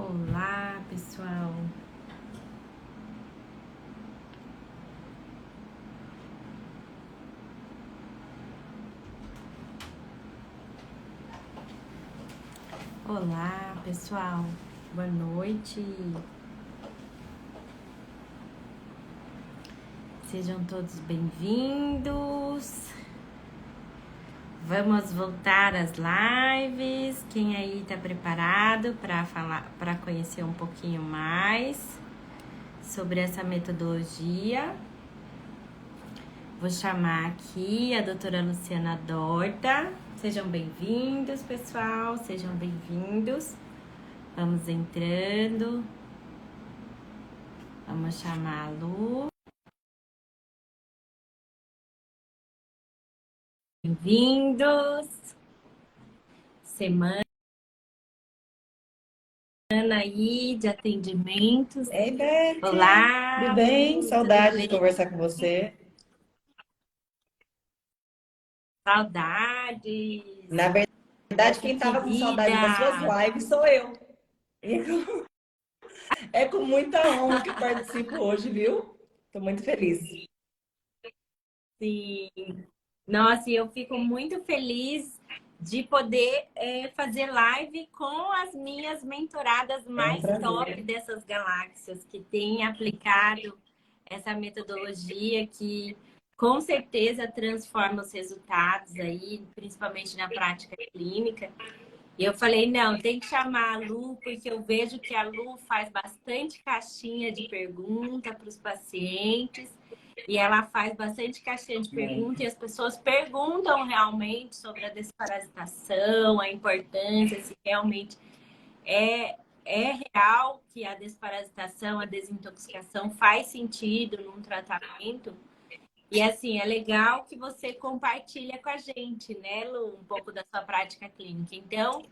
Olá, pessoal. Olá, pessoal. Boa noite. Sejam todos bem-vindos. Vamos voltar às lives. Quem aí está preparado para conhecer um pouquinho mais sobre essa metodologia? Vou chamar aqui a doutora Luciana Dorta. Sejam bem-vindos, pessoal. Sejam bem-vindos. Vamos entrando. Vamos chamar a Lu. Bem-vindos. Semana aí de atendimentos. Ei, Beth, tudo Olá, bem? Lu, tudo Saudade de bem? conversar com você. Saudades. Na verdade, Beth quem estava com saudade das suas querida. lives sou eu. É com muita honra que eu participo hoje, viu? Estou muito feliz. Sim. Nossa, e eu fico muito feliz de poder fazer live com as minhas mentoradas É um mais top prazer. dessas galáxias, que têm aplicado essa metodologia que com certeza transforma os resultados aí, principalmente na prática clínica. E eu falei, não, tem que chamar a Lu, porque eu vejo que a Lu faz bastante caixinha de pergunta para os pacientes. E ela faz bastante caixinha de pergunta e Muito. as pessoas perguntam realmente sobre a desparasitação, a importância, se realmente é real que a desparasitação, a desintoxicação faz sentido num tratamento. E assim, é legal que você compartilha com a gente, né, Lu, um pouco da sua prática clínica. Então,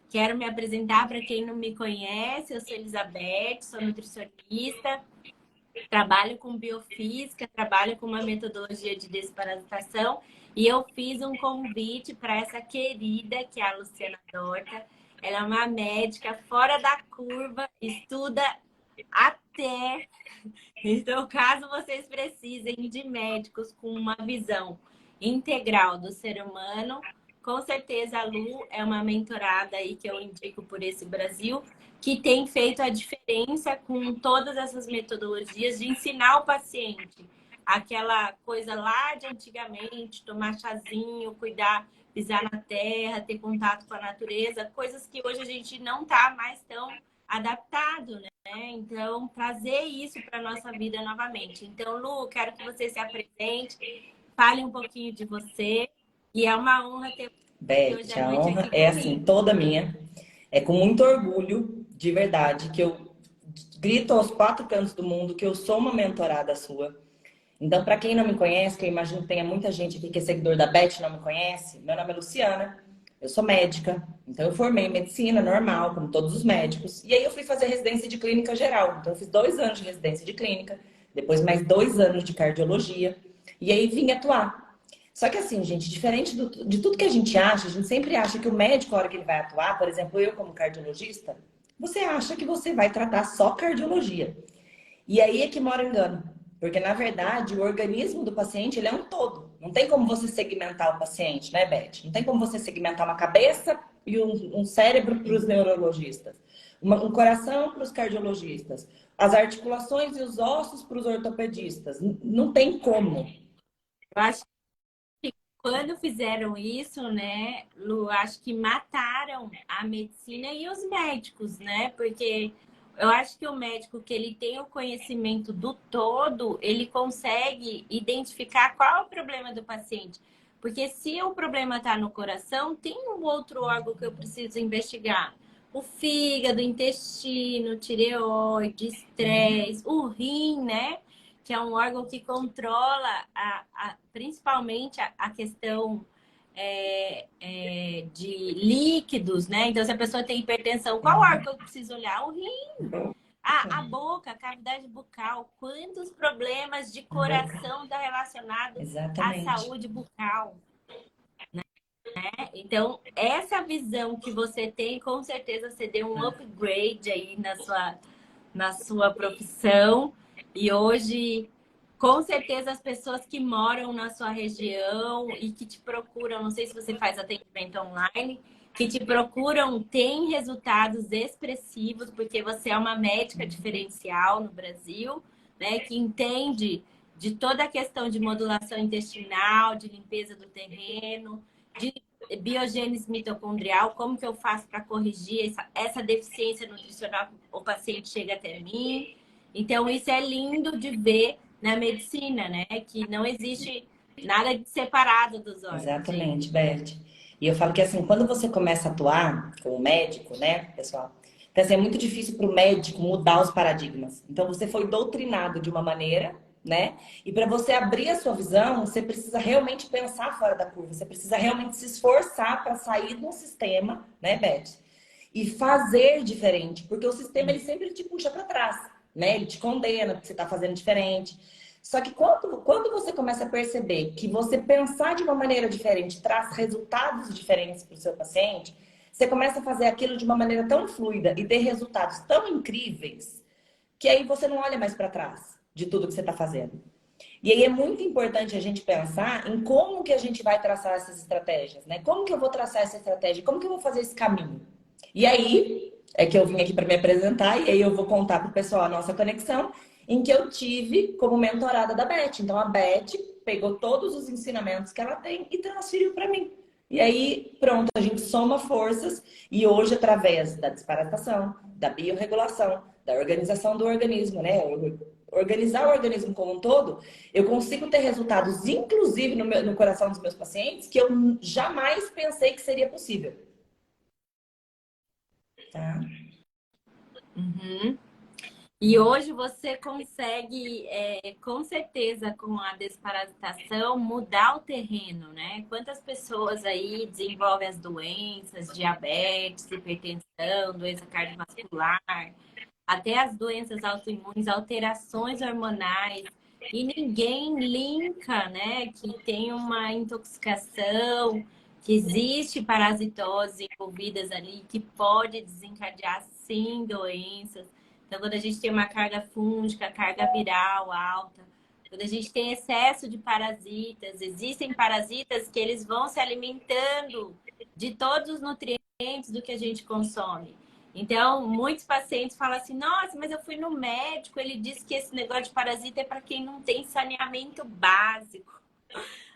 quero me apresentar para quem não me conhece. Eu sou Elizabeth, sou nutricionista, trabalho com biofísica, trabalho com uma metodologia de desparasitação e eu fiz um convite para essa querida, que é a Luciana Dorta. Ela é uma médica fora da curva, estuda até... Então, caso vocês precisem de médicos com uma visão integral do ser humano, com certeza a Lu é uma mentorada aí que eu indico por esse Brasil, que tem feito a diferença com todas essas metodologias de ensinar o paciente aquela coisa lá de antigamente, tomar chazinho, cuidar, pisar na terra, ter contato com a natureza, coisas que hoje a gente não está mais tão adaptado, né? Então, trazer isso para a nossa vida novamente. Então, Lu, quero que você se apresente, fale um pouquinho de você. E é uma honra ter você Beth, hoje à a noite honra aqui é assim, comigo. toda minha. É com muito orgulho, de verdade, que eu grito aos quatro cantos do mundo que eu sou uma mentorada sua. Então, para quem não me conhece, que eu imagino que tenha muita gente aqui que é seguidor da Beth e não me conhece, meu nome é Luciana, eu sou médica, então eu formei em medicina normal, como todos os médicos, e aí eu fui fazer residência de clínica geral. Então, eu fiz 2 anos de residência de clínica, depois mais 2 anos de cardiologia, e aí vim atuar. Só que assim, gente, diferente de tudo que a gente sempre acha que o médico, a hora que ele vai atuar, por exemplo, eu como cardiologista, você acha que você vai tratar só cardiologia. E aí é que mora o engano. Porque, na verdade, o organismo do paciente ele é um todo. Não tem como você segmentar o paciente, né, Beth? Não tem como você segmentar uma cabeça e um cérebro para os neurologistas, um coração para os cardiologistas, as articulações e os ossos para os ortopedistas. Não tem como. Eu acho que quando fizeram isso, né, Lu, acho que mataram a medicina e os médicos, né? Porque eu acho que o médico que ele tem o conhecimento do todo, ele consegue identificar qual é o problema do paciente. Porque se o problema está no coração, tem um outro órgão que eu preciso investigar. O fígado, o intestino, tireoide, estresse, o rim, né? Que é um órgão que controla principalmente a questão de líquidos, né? Então, se a pessoa tem hipertensão, qual órgão eu preciso olhar? O rim. A boca, a cavidade bucal. Quantos problemas de A boca. coração estão relacionados à Exatamente. saúde bucal? Então, essa visão que você tem, com certeza você deu um upgrade aí na sua profissão. E hoje, com certeza, as pessoas que moram na sua região e que te procuram, não sei se você faz atendimento online, que te procuram, têm resultados expressivos, porque você é uma médica diferencial no Brasil, né? Que entende de toda a questão de modulação intestinal, de limpeza do terreno, de biogênese mitocondrial, como que eu faço para corrigir essa deficiência nutricional que o paciente chega até mim. Então, isso é lindo de ver na medicina, né? Que não existe nada de separado dos órgãos, Exatamente, gente. Beth. E eu falo que assim, quando você começa a atuar como médico, né, pessoal? Então, assim, é muito difícil para o médico mudar os paradigmas. Então, você foi doutrinado de uma maneira, né? E para você abrir a sua visão, você precisa realmente pensar fora da curva. Você precisa realmente se esforçar para sair de um sistema, né, Beth? E fazer diferente, porque o sistema ele sempre te puxa para trás, né? Ele te condena porque você está fazendo diferente. Só que quando você começa a perceber que você pensar de uma maneira diferente traz resultados diferentes para o seu paciente, você começa a fazer aquilo de uma maneira tão fluida e ter resultados tão incríveis que aí você não olha mais para trás de tudo que você está fazendo. E aí é muito importante a gente pensar em como que a gente vai traçar essas estratégias, né? Como que eu vou traçar essa estratégia? Como que eu vou fazer esse caminho? E aí é que eu vim aqui para me apresentar e aí eu vou contar para o pessoal a nossa conexão em que eu tive como mentorada da Beth. Então a Beth pegou todos os ensinamentos que ela tem e transferiu para mim. E aí, pronto, a gente soma forças e hoje, através da disparatação, da biorregulação, da organização do organismo, né? Organizar o organismo como um todo, eu consigo ter resultados, inclusive no coração dos meus pacientes, que eu jamais pensei que seria possível. Tá? Uhum. E hoje você consegue, com certeza, com a desparasitação, mudar o terreno, né? Quantas pessoas aí desenvolvem as doenças, diabetes, hipertensão, doença cardiovascular, até as doenças autoimunes, alterações hormonais, e ninguém linka, né, que tem uma intoxicação, que existe parasitose envolvidas ali, que pode desencadear, sim, doenças. Então, quando a gente tem uma carga fúngica, carga viral alta, quando a gente tem excesso de parasitas, existem parasitas que eles vão se alimentando de todos os nutrientes do que a gente consome. Então, muitos pacientes falam assim, nossa, mas eu fui no médico, ele disse que esse negócio de parasita é para quem não tem saneamento básico.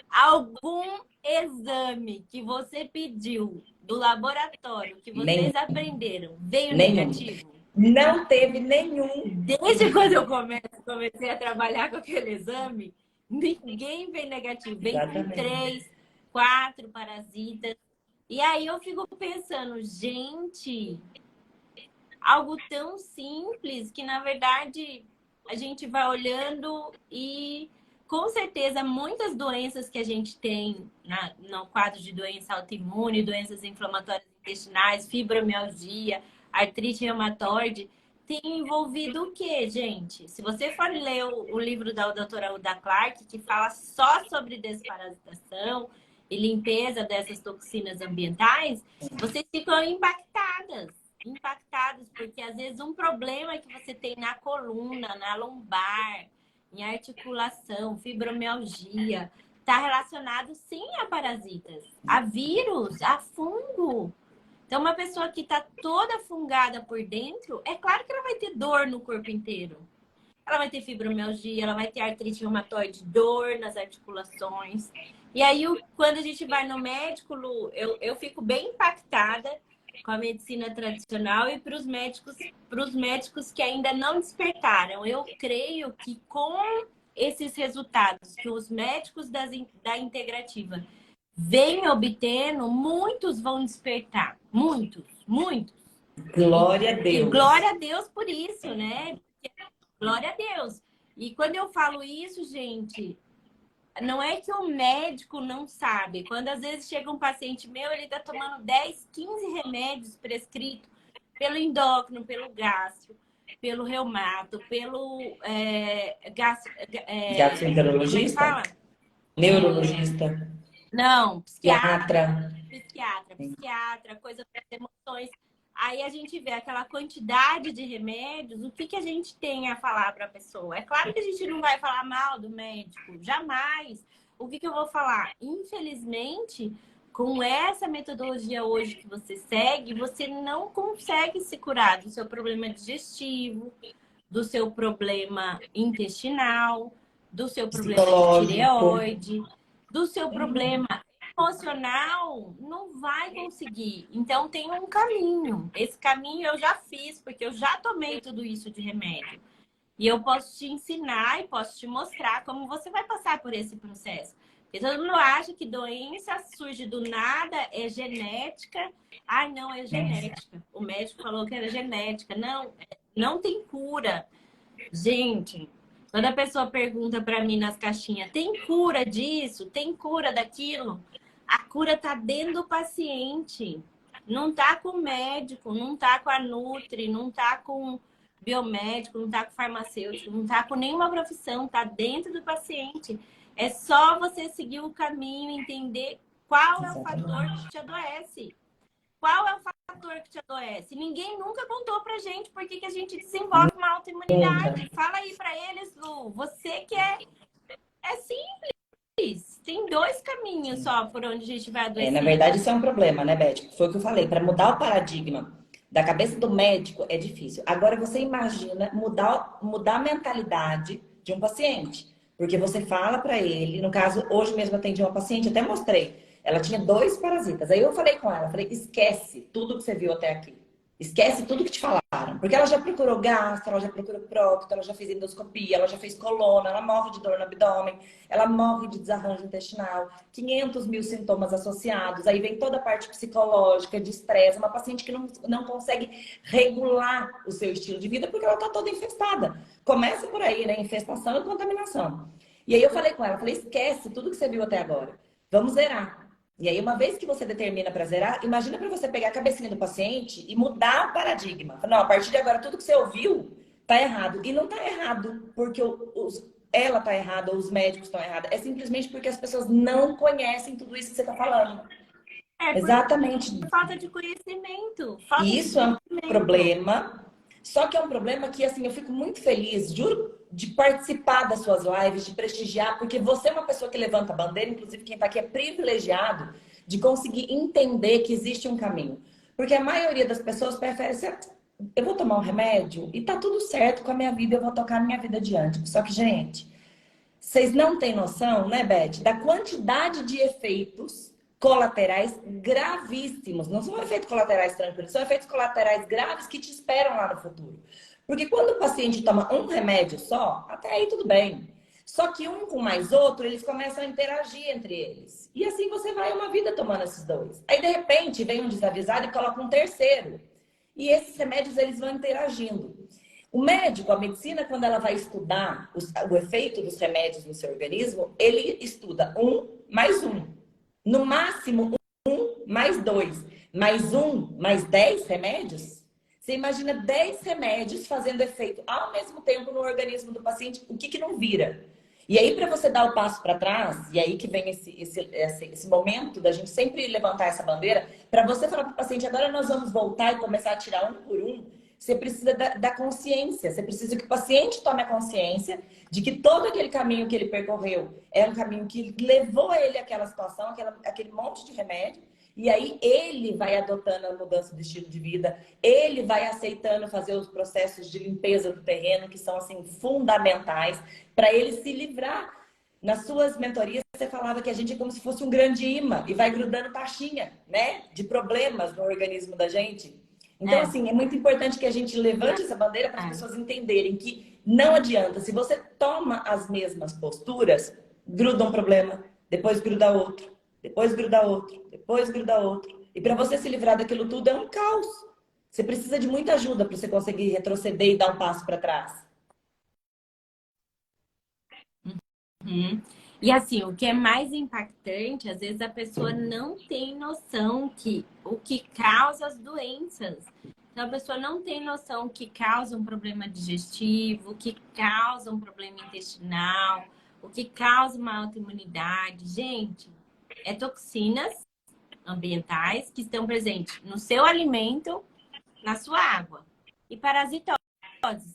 Algum exame que você pediu do laboratório, que Nenhum, vocês aprenderam, veio nenhum. negativo? Não teve nenhum. Desde quando eu comecei a trabalhar com aquele exame, ninguém vem negativo. Vem com Exatamente. 3, 4 parasitas. E aí eu fico pensando, gente, algo tão simples que, na verdade, a gente vai olhando e, com certeza, muitas doenças que a gente tem no quadro de doença autoimune, doenças inflamatórias intestinais, fibromialgia, artrite reumatoide, tem envolvido o quê, gente? Se você for ler o livro da doutora Uda Clark, que fala só sobre desparasitação e limpeza dessas toxinas ambientais, vocês ficam impactados, porque às vezes um problema que você tem na coluna, na lombar, em articulação, fibromialgia, está relacionado sim a parasitas, a vírus, a fungo. Então, uma pessoa que está toda fungada por dentro, é claro que ela vai ter dor no corpo inteiro. Ela vai ter fibromialgia, ela vai ter artrite reumatoide, dor nas articulações. E aí, quando a gente vai no médico, Lu, eu fico bem impactada com a medicina tradicional e para os médicos que ainda não despertaram. Eu creio que com esses resultados que os médicos da integrativa vêm obtendo, muitos vão despertar. Muitos, muitos. Glória a E Deus. glória a Deus por isso, né? Glória a Deus. E quando eu falo isso, gente, não é que o médico não sabe. Quando às vezes chega um paciente meu, ele tá tomando 10, 15 remédios prescritos pelo endócrino, pelo gastro, pelo reumato, pelo como é que Gastroenterologista, fala? neurologista, Não, psiquiatra, psiquiatra. psiquiatra, psiquiatra, coisa para emoções. Aí a gente vê aquela quantidade de remédios, o que que a gente tem a falar para a pessoa? É claro que a gente não vai falar mal do médico, jamais. O que que eu vou falar? Infelizmente, com essa metodologia hoje que você segue, você não consegue se curar do seu problema digestivo, do seu problema intestinal, do seu problema de Psicológico. tireoide, do seu problema emocional, não vai conseguir. Então tem um caminho. Esse caminho eu já fiz, porque eu já tomei tudo isso de remédio. E eu posso te ensinar e posso te mostrar como você vai passar por esse processo. Porque todo mundo acha que doença surge do nada, é genética. Ai, não, é genética. O médico falou que era genética. Não, não tem cura. Gente, quando a pessoa pergunta para mim nas caixinhas, tem cura disso? Tem cura daquilo? A cura tá dentro do paciente. Não tá com o médico, não tá com a Nutri, não tá com biomédico, não tá com farmacêutico, não tá com nenhuma profissão, tá dentro do paciente. É só você seguir o caminho, entender qual é o fator que te adoece. Qual é o fator que te adoece? Ninguém nunca contou pra gente por que a gente desenvolve uma Nunca. autoimunidade. Fala aí pra eles, Lu. Você que é simples. Tem dois caminhos só por onde a gente vai Na adoecer. verdade, isso é um problema, né, Beth? Foi o que eu falei. Para mudar o paradigma da cabeça do médico é difícil. Agora, você imagina mudar a mentalidade de um paciente. Porque você fala para ele, no caso, hoje mesmo eu atendi uma paciente, até mostrei. Ela tinha 2 parasitas. Aí eu falei com ela, falei, esquece tudo que você viu até aqui. Esquece tudo que te falaram. Porque ela já procurou gastro, ela já procurou prócto, ela já fez endoscopia, ela já fez coluna, ela morre de dor no abdômen, ela morre de desarranjo intestinal, 500 mil sintomas associados. Aí vem toda a parte psicológica, de estresse. Uma paciente que não consegue regular o seu estilo de vida porque ela está toda infestada. Começa por aí, né? Infestação e contaminação. E aí eu falei com ela, falei, esquece tudo que você viu até agora. Vamos zerar. E aí, uma vez que você determina para zerar, imagina para você pegar a cabecinha do paciente e mudar o paradigma. Não, a partir de agora, tudo que você ouviu tá errado. E não tá errado porque ela tá errada ou os médicos estão errados. É simplesmente porque as pessoas não conhecem tudo isso que você tá falando. É por Exatamente. falta de conhecimento. Falta E de isso é um conhecimento. problema. Só que é um problema que, assim, eu fico muito feliz, juro, de participar das suas lives, de prestigiar, porque você é uma pessoa que levanta a bandeira, inclusive quem está aqui é privilegiado de conseguir entender que existe um caminho. Porque a maioria das pessoas prefere ser, eu vou tomar um remédio e tá tudo certo com a minha vida, eu vou tocar a minha vida adiante. Só que, gente, vocês não têm noção, né, Beth, da quantidade de efeitos colaterais gravíssimos. Não são efeitos colaterais tranquilos, são efeitos colaterais graves que te esperam lá no futuro. Porque quando o paciente toma um remédio só, até aí tudo bem. Só que um com mais outro, eles começam a interagir entre eles. E assim você vai uma vida tomando esses dois. Aí, de repente, vem um desavisado e coloca um terceiro. E esses remédios, eles vão interagindo. O médico, a medicina, quando ela vai estudar o efeito dos remédios no seu organismo, ele estuda 1 mais 1. No máximo, 1 mais 2. Mais 10 remédios. Você imagina 10 remédios fazendo efeito ao mesmo tempo no organismo do paciente, o que não vira? E aí, para você dar o passo para trás, e aí que vem esse momento da gente sempre levantar essa bandeira, para você falar para o paciente, agora nós vamos voltar e começar a tirar um por um, você precisa da consciência, você precisa que o paciente tome a consciência de que todo aquele caminho que ele percorreu é um caminho que levou ele àquela situação, aquele monte de remédio, e aí ele vai adotando a mudança do estilo de vida, ele vai aceitando fazer os processos de limpeza do terreno, que são assim fundamentais, para ele se livrar. Nas suas mentorias, você falava que a gente é como se fosse um grande imã e vai grudando taxinha, né? De problemas no organismo da gente. Então, É, assim, é muito importante que a gente levante essa bandeira para as é. pessoas entenderem que não adianta. Se você toma as mesmas posturas, gruda um problema, depois gruda outro, depois gruda outro, depois gruda outro. E para você se livrar daquilo tudo é um caos. Você precisa de muita ajuda para você conseguir retroceder e dar um passo para trás. Uhum. E assim, o que é mais impactante, às vezes a pessoa não tem noção que o que causa as doenças. Então a pessoa não tem noção que causa um problema digestivo, o que causa um problema intestinal, o que causa uma autoimunidade. Gente, é toxinas ambientais que estão presentes no seu alimento, na sua água. E parasitoses.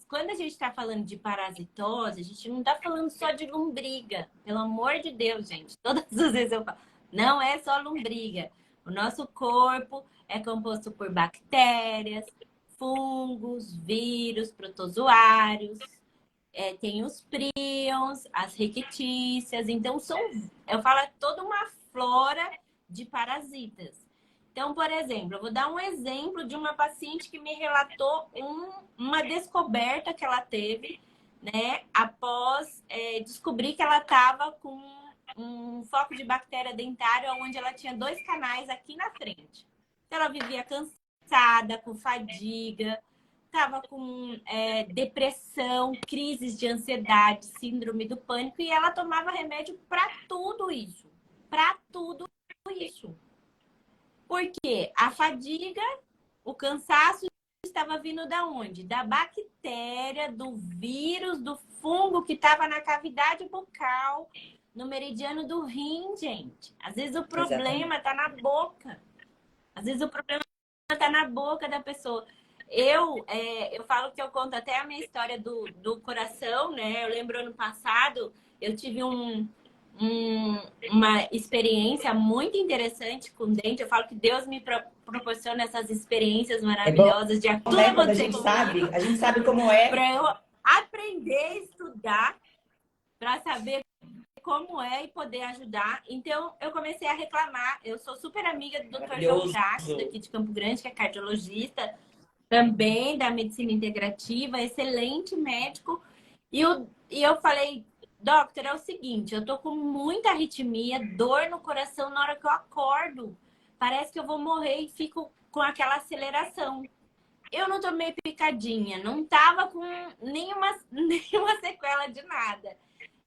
Quando a gente está falando de parasitose, a gente não está falando só de lombriga. Pelo amor de Deus, gente. Todas as vezes eu falo, não é só lombriga. O nosso corpo é composto por bactérias, fungos, vírus, protozoários. Tem os prions, as rickettsia. Então, eu falo, é toda uma flora de parasitas. Então, por exemplo, eu vou dar um exemplo de uma paciente que me relatou uma descoberta que ela teve, né? Após descobrir que ela estava com um foco de bactéria dentária onde ela tinha 2 canais aqui na frente. Então, ela vivia cansada, com fadiga, estava com depressão, crises de ansiedade, síndrome do pânico, e ela tomava remédio para tudo isso. Para tudo isso. Porque a fadiga, o cansaço estava vindo da onde? Da bactéria, do vírus, do fungo que estava na cavidade bucal, no meridiano do rim, gente. Às vezes o problema está na boca. Às vezes o problema está na boca da pessoa. Eu falo que eu conto até a minha história do coração, né? Eu lembro ano passado, eu tive uma experiência muito interessante com dente. Eu falo que Deus me proporciona essas experiências maravilhosas de tudo a gente sabe como é. Para eu aprender a estudar, para saber como é e poder ajudar. Então, eu comecei a reclamar. Eu sou super amiga do Dr. João Prates, daqui de Campo Grande, que é cardiologista, também da medicina integrativa, excelente médico. E eu falei, doctor, é o seguinte, eu tô com muita arritmia, dor no coração na hora que eu acordo. Parece que eu vou morrer e fico com aquela aceleração. Eu não tomei picadinha, não tava com nenhuma sequela de nada.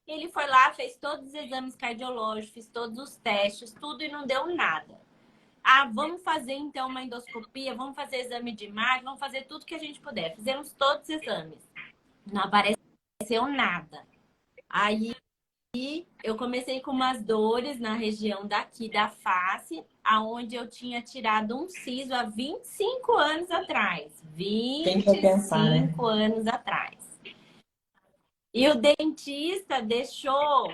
Ele foi lá, fez todos os exames cardiológicos, fez todos os testes, tudo, e não deu nada. Ah, vamos fazer então uma endoscopia, vamos fazer exame de imagem, vamos fazer tudo que a gente puder. Fizemos todos os exames. Não apareceu nada. Aí eu comecei com umas dores na região daqui da face, aonde eu tinha tirado um siso há 25 anos atrás. 25 anos atrás. E o dentista deixou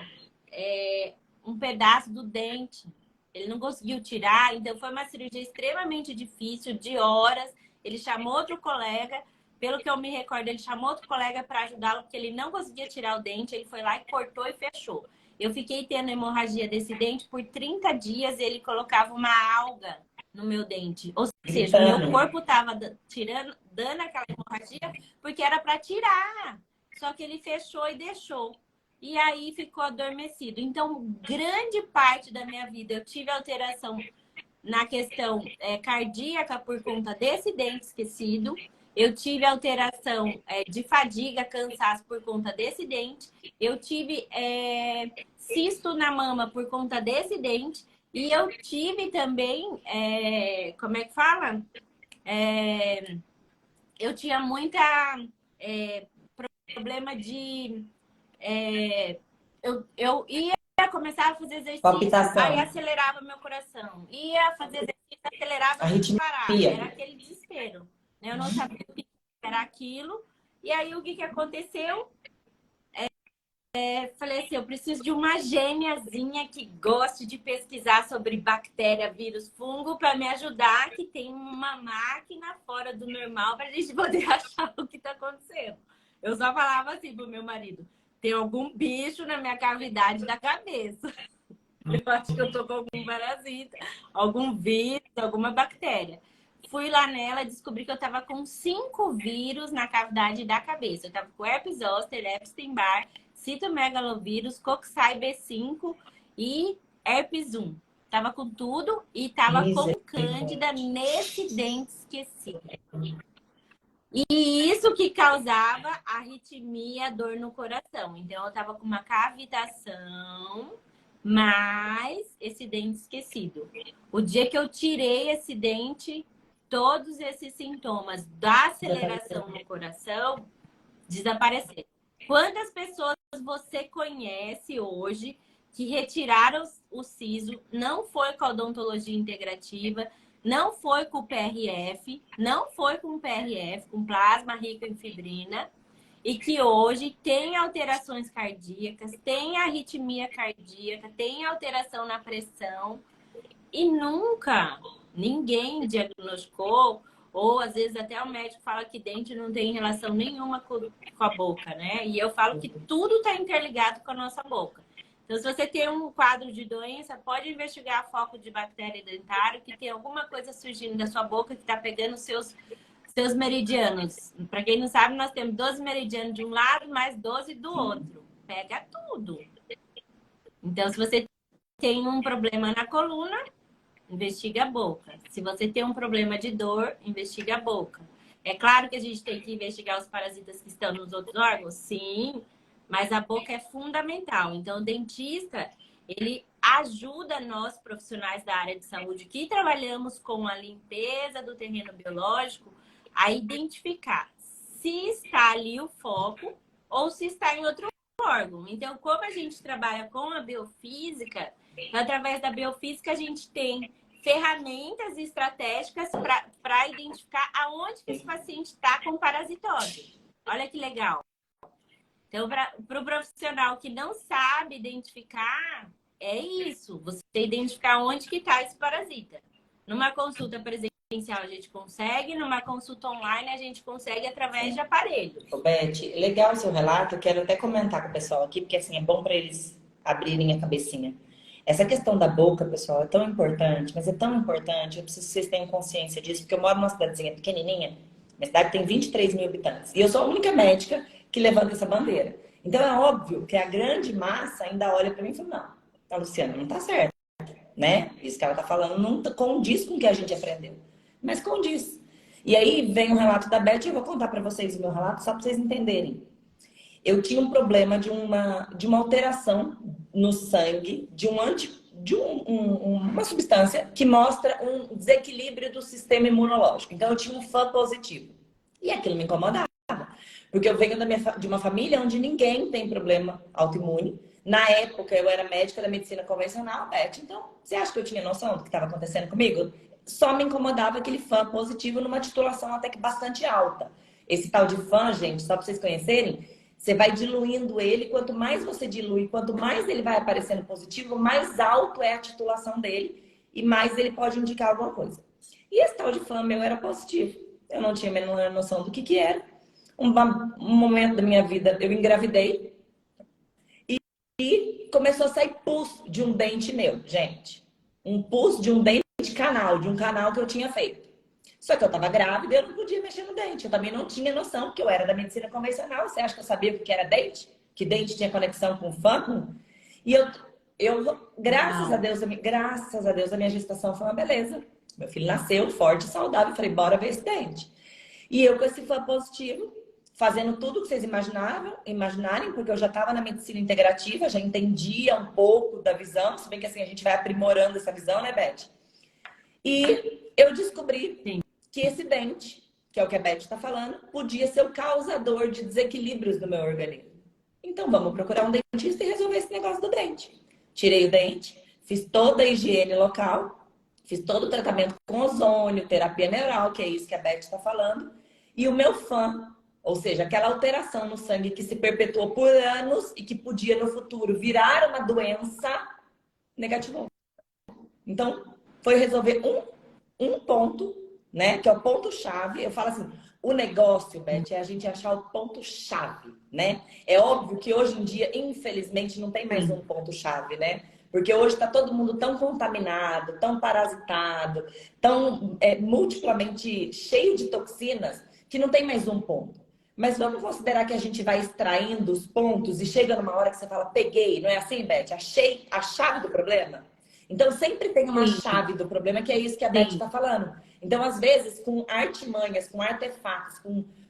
um pedaço do dente. Ele não conseguiu tirar, então foi uma cirurgia extremamente difícil, de horas. Ele chamou outro colega, pelo que eu me recordo, ele chamou outro colega para ajudá-lo, porque ele não conseguia tirar o dente. Ele foi lá e cortou e fechou. Eu fiquei tendo hemorragia desse dente por 30 dias e ele colocava uma alga no meu dente. Ou seja, o meu corpo estava dando aquela hemorragia porque era para tirar. Só que ele fechou e deixou. E aí ficou adormecido. Então, grande parte da minha vida eu tive alteração na questão cardíaca por conta desse dente esquecido. Eu tive alteração de fadiga, cansaço por conta desse dente. Eu tive cisto na mama por conta desse dente. E eu tive também, como é que fala? Eu tinha muita problema de... eu ia começar a fazer exercício, palpitação. Aí acelerava meu coração. Ia fazer exercício, acelerava e parava. Era aquele desespero. Eu não sabia o que era aquilo. E aí, o que aconteceu? Falei assim, eu preciso de uma gêniazinha que goste de pesquisar sobre bactéria, vírus, fungo para me ajudar, que tem uma máquina fora do normal para a gente poder achar o que está acontecendo. Eu só falava assim pro meu marido, tem algum bicho na minha cavidade da cabeça. Eu acho que eu tô com algum parasita, algum vírus, alguma bactéria. Fui lá nela, descobri que eu tava com 5 vírus na cavidade da cabeça. Eu tava com herpes zoster, Epstein-Barr, citomegalovírus, Coxsackie B5 e herpes 1. Tava com tudo e tava com cândida nesse dente esquecido. E isso que causava arritmia, dor no coração. Então, eu tava com uma cavitação, mais esse dente esquecido. O dia que eu tirei esse dente, todos esses sintomas da aceleração no coração desapareceram. Quantas pessoas você conhece hoje que retiraram o siso, não foi com a odontologia integrativa, não foi com o PRF, não foi com o PRF, com plasma rico em fibrina, e que hoje tem alterações cardíacas, tem arritmia cardíaca, tem alteração na pressão, e nunca ninguém diagnosticou, ou às vezes até o médico fala que dente não tem relação nenhuma com a boca, né? E eu falo que tudo está interligado com a nossa boca. Então, se você tem um quadro de doença, pode investigar foco de bactéria dentário, que tem alguma coisa surgindo da sua boca que está pegando seus meridianos. Para quem não sabe, nós temos 12 meridianos de um lado, mais 12 do outro. Pega tudo. Então, se você tem um problema na coluna, investiga a boca. Se você tem um problema de dor, investiga a boca. É claro que a gente tem que investigar os parasitas que estão nos outros órgãos, sim, mas a boca é fundamental. Então, o dentista, ele ajuda nós, profissionais da área de saúde, que trabalhamos com a limpeza do terreno biológico, a identificar se está ali o foco ou se está em outro órgão. Então, como a gente trabalha com a biofísica, através da biofísica a gente tem ferramentas estratégicas para identificar aonde que esse paciente está com parasitose. Olha que legal. Então, para o profissional que não sabe identificar, é isso. Você identificar onde que está esse parasita. Numa consulta presencial a gente consegue, numa consulta online a gente consegue através de aparelhos. Ô, Beth, legal o seu relato. Eu quero até comentar com o pessoal aqui, porque assim é bom para eles abrirem a cabecinha. Essa questão da boca, pessoal, é tão importante, mas é tão importante, eu preciso que vocês tenham consciência disso, porque eu moro numa cidadezinha pequenininha, minha cidade tem 23 mil habitantes, e eu sou a única médica que levanta essa bandeira. Então é óbvio que a grande massa ainda olha para mim e fala, não, a Luciana não tá certo, né? Isso que ela tá falando não condiz com o que a gente aprendeu, mas condiz. E aí vem o relato da Beth, eu vou contar para vocês o meu relato, só para vocês entenderem. Eu tinha um problema de uma alteração no sangue, uma substância que mostra um desequilíbrio do sistema imunológico. Então, eu tinha um FAM positivo. E aquilo me incomodava. Porque eu venho de uma família onde ninguém tem problema autoimune. Na época, eu era médica da medicina convencional, Beth. Então, você acha que eu tinha noção do que estava acontecendo comigo? Só me incomodava aquele FAM positivo numa titulação até que bastante alta. Esse tal de FAM, gente, só para vocês conhecerem, você vai diluindo ele, quanto mais você dilui, quanto mais ele vai aparecendo positivo, mais alto é a titulação dele e mais ele pode indicar alguma coisa. E esse tal de FAM meu era positivo. Eu não tinha a menor noção do que era. Um momento da minha vida, eu engravidei e começou a sair pus de um dente meu, gente. Um pus de um dente canal, de um canal que eu tinha feito. Só que eu tava grávida e eu não podia mexer no dente. Eu também não tinha noção, porque eu era da medicina convencional. Você acha que eu sabia o que era dente? Que dente tinha conexão com fã? E graças a Deus, a minha gestação foi uma beleza. Meu filho nasceu forte e saudável. Eu falei, bora ver esse dente. E eu com esse fã positivo, fazendo tudo que vocês imaginarem, porque eu já estava na medicina integrativa, já entendia um pouco da visão. Se bem que assim, a gente vai aprimorando essa visão, né, Beth? E eu descobri que esse dente, que é o que a Beth está falando, podia ser o causador de desequilíbrios no meu organismo. Então vamos procurar um dentista e resolver esse negócio do dente. Tirei o dente, fiz toda a higiene local, fiz todo o tratamento com ozônio, terapia neural, que é isso que a Beth está falando. E o meu FAM, ou seja, aquela alteração no sangue que se perpetuou por anos e que podia no futuro virar uma doença, negativou. Então, foi resolver um ponto, né? Que é o ponto-chave. Eu falo assim, o negócio, Beth, é a gente achar o ponto-chave, né? É óbvio que hoje em dia, infelizmente, não tem mais um ponto-chave, né? Porque hoje está todo mundo tão contaminado, tão parasitado, tão multiplamente cheio de toxinas, que não tem mais um ponto. Mas vamos considerar que a gente vai extraindo os pontos e chega numa hora que você fala, peguei, não é assim, Beth? Achei a chave do problema? Então, sempre tem uma chave do problema, que é isso que a Beth está falando. Então, às vezes, com artimanhas, com artefatos,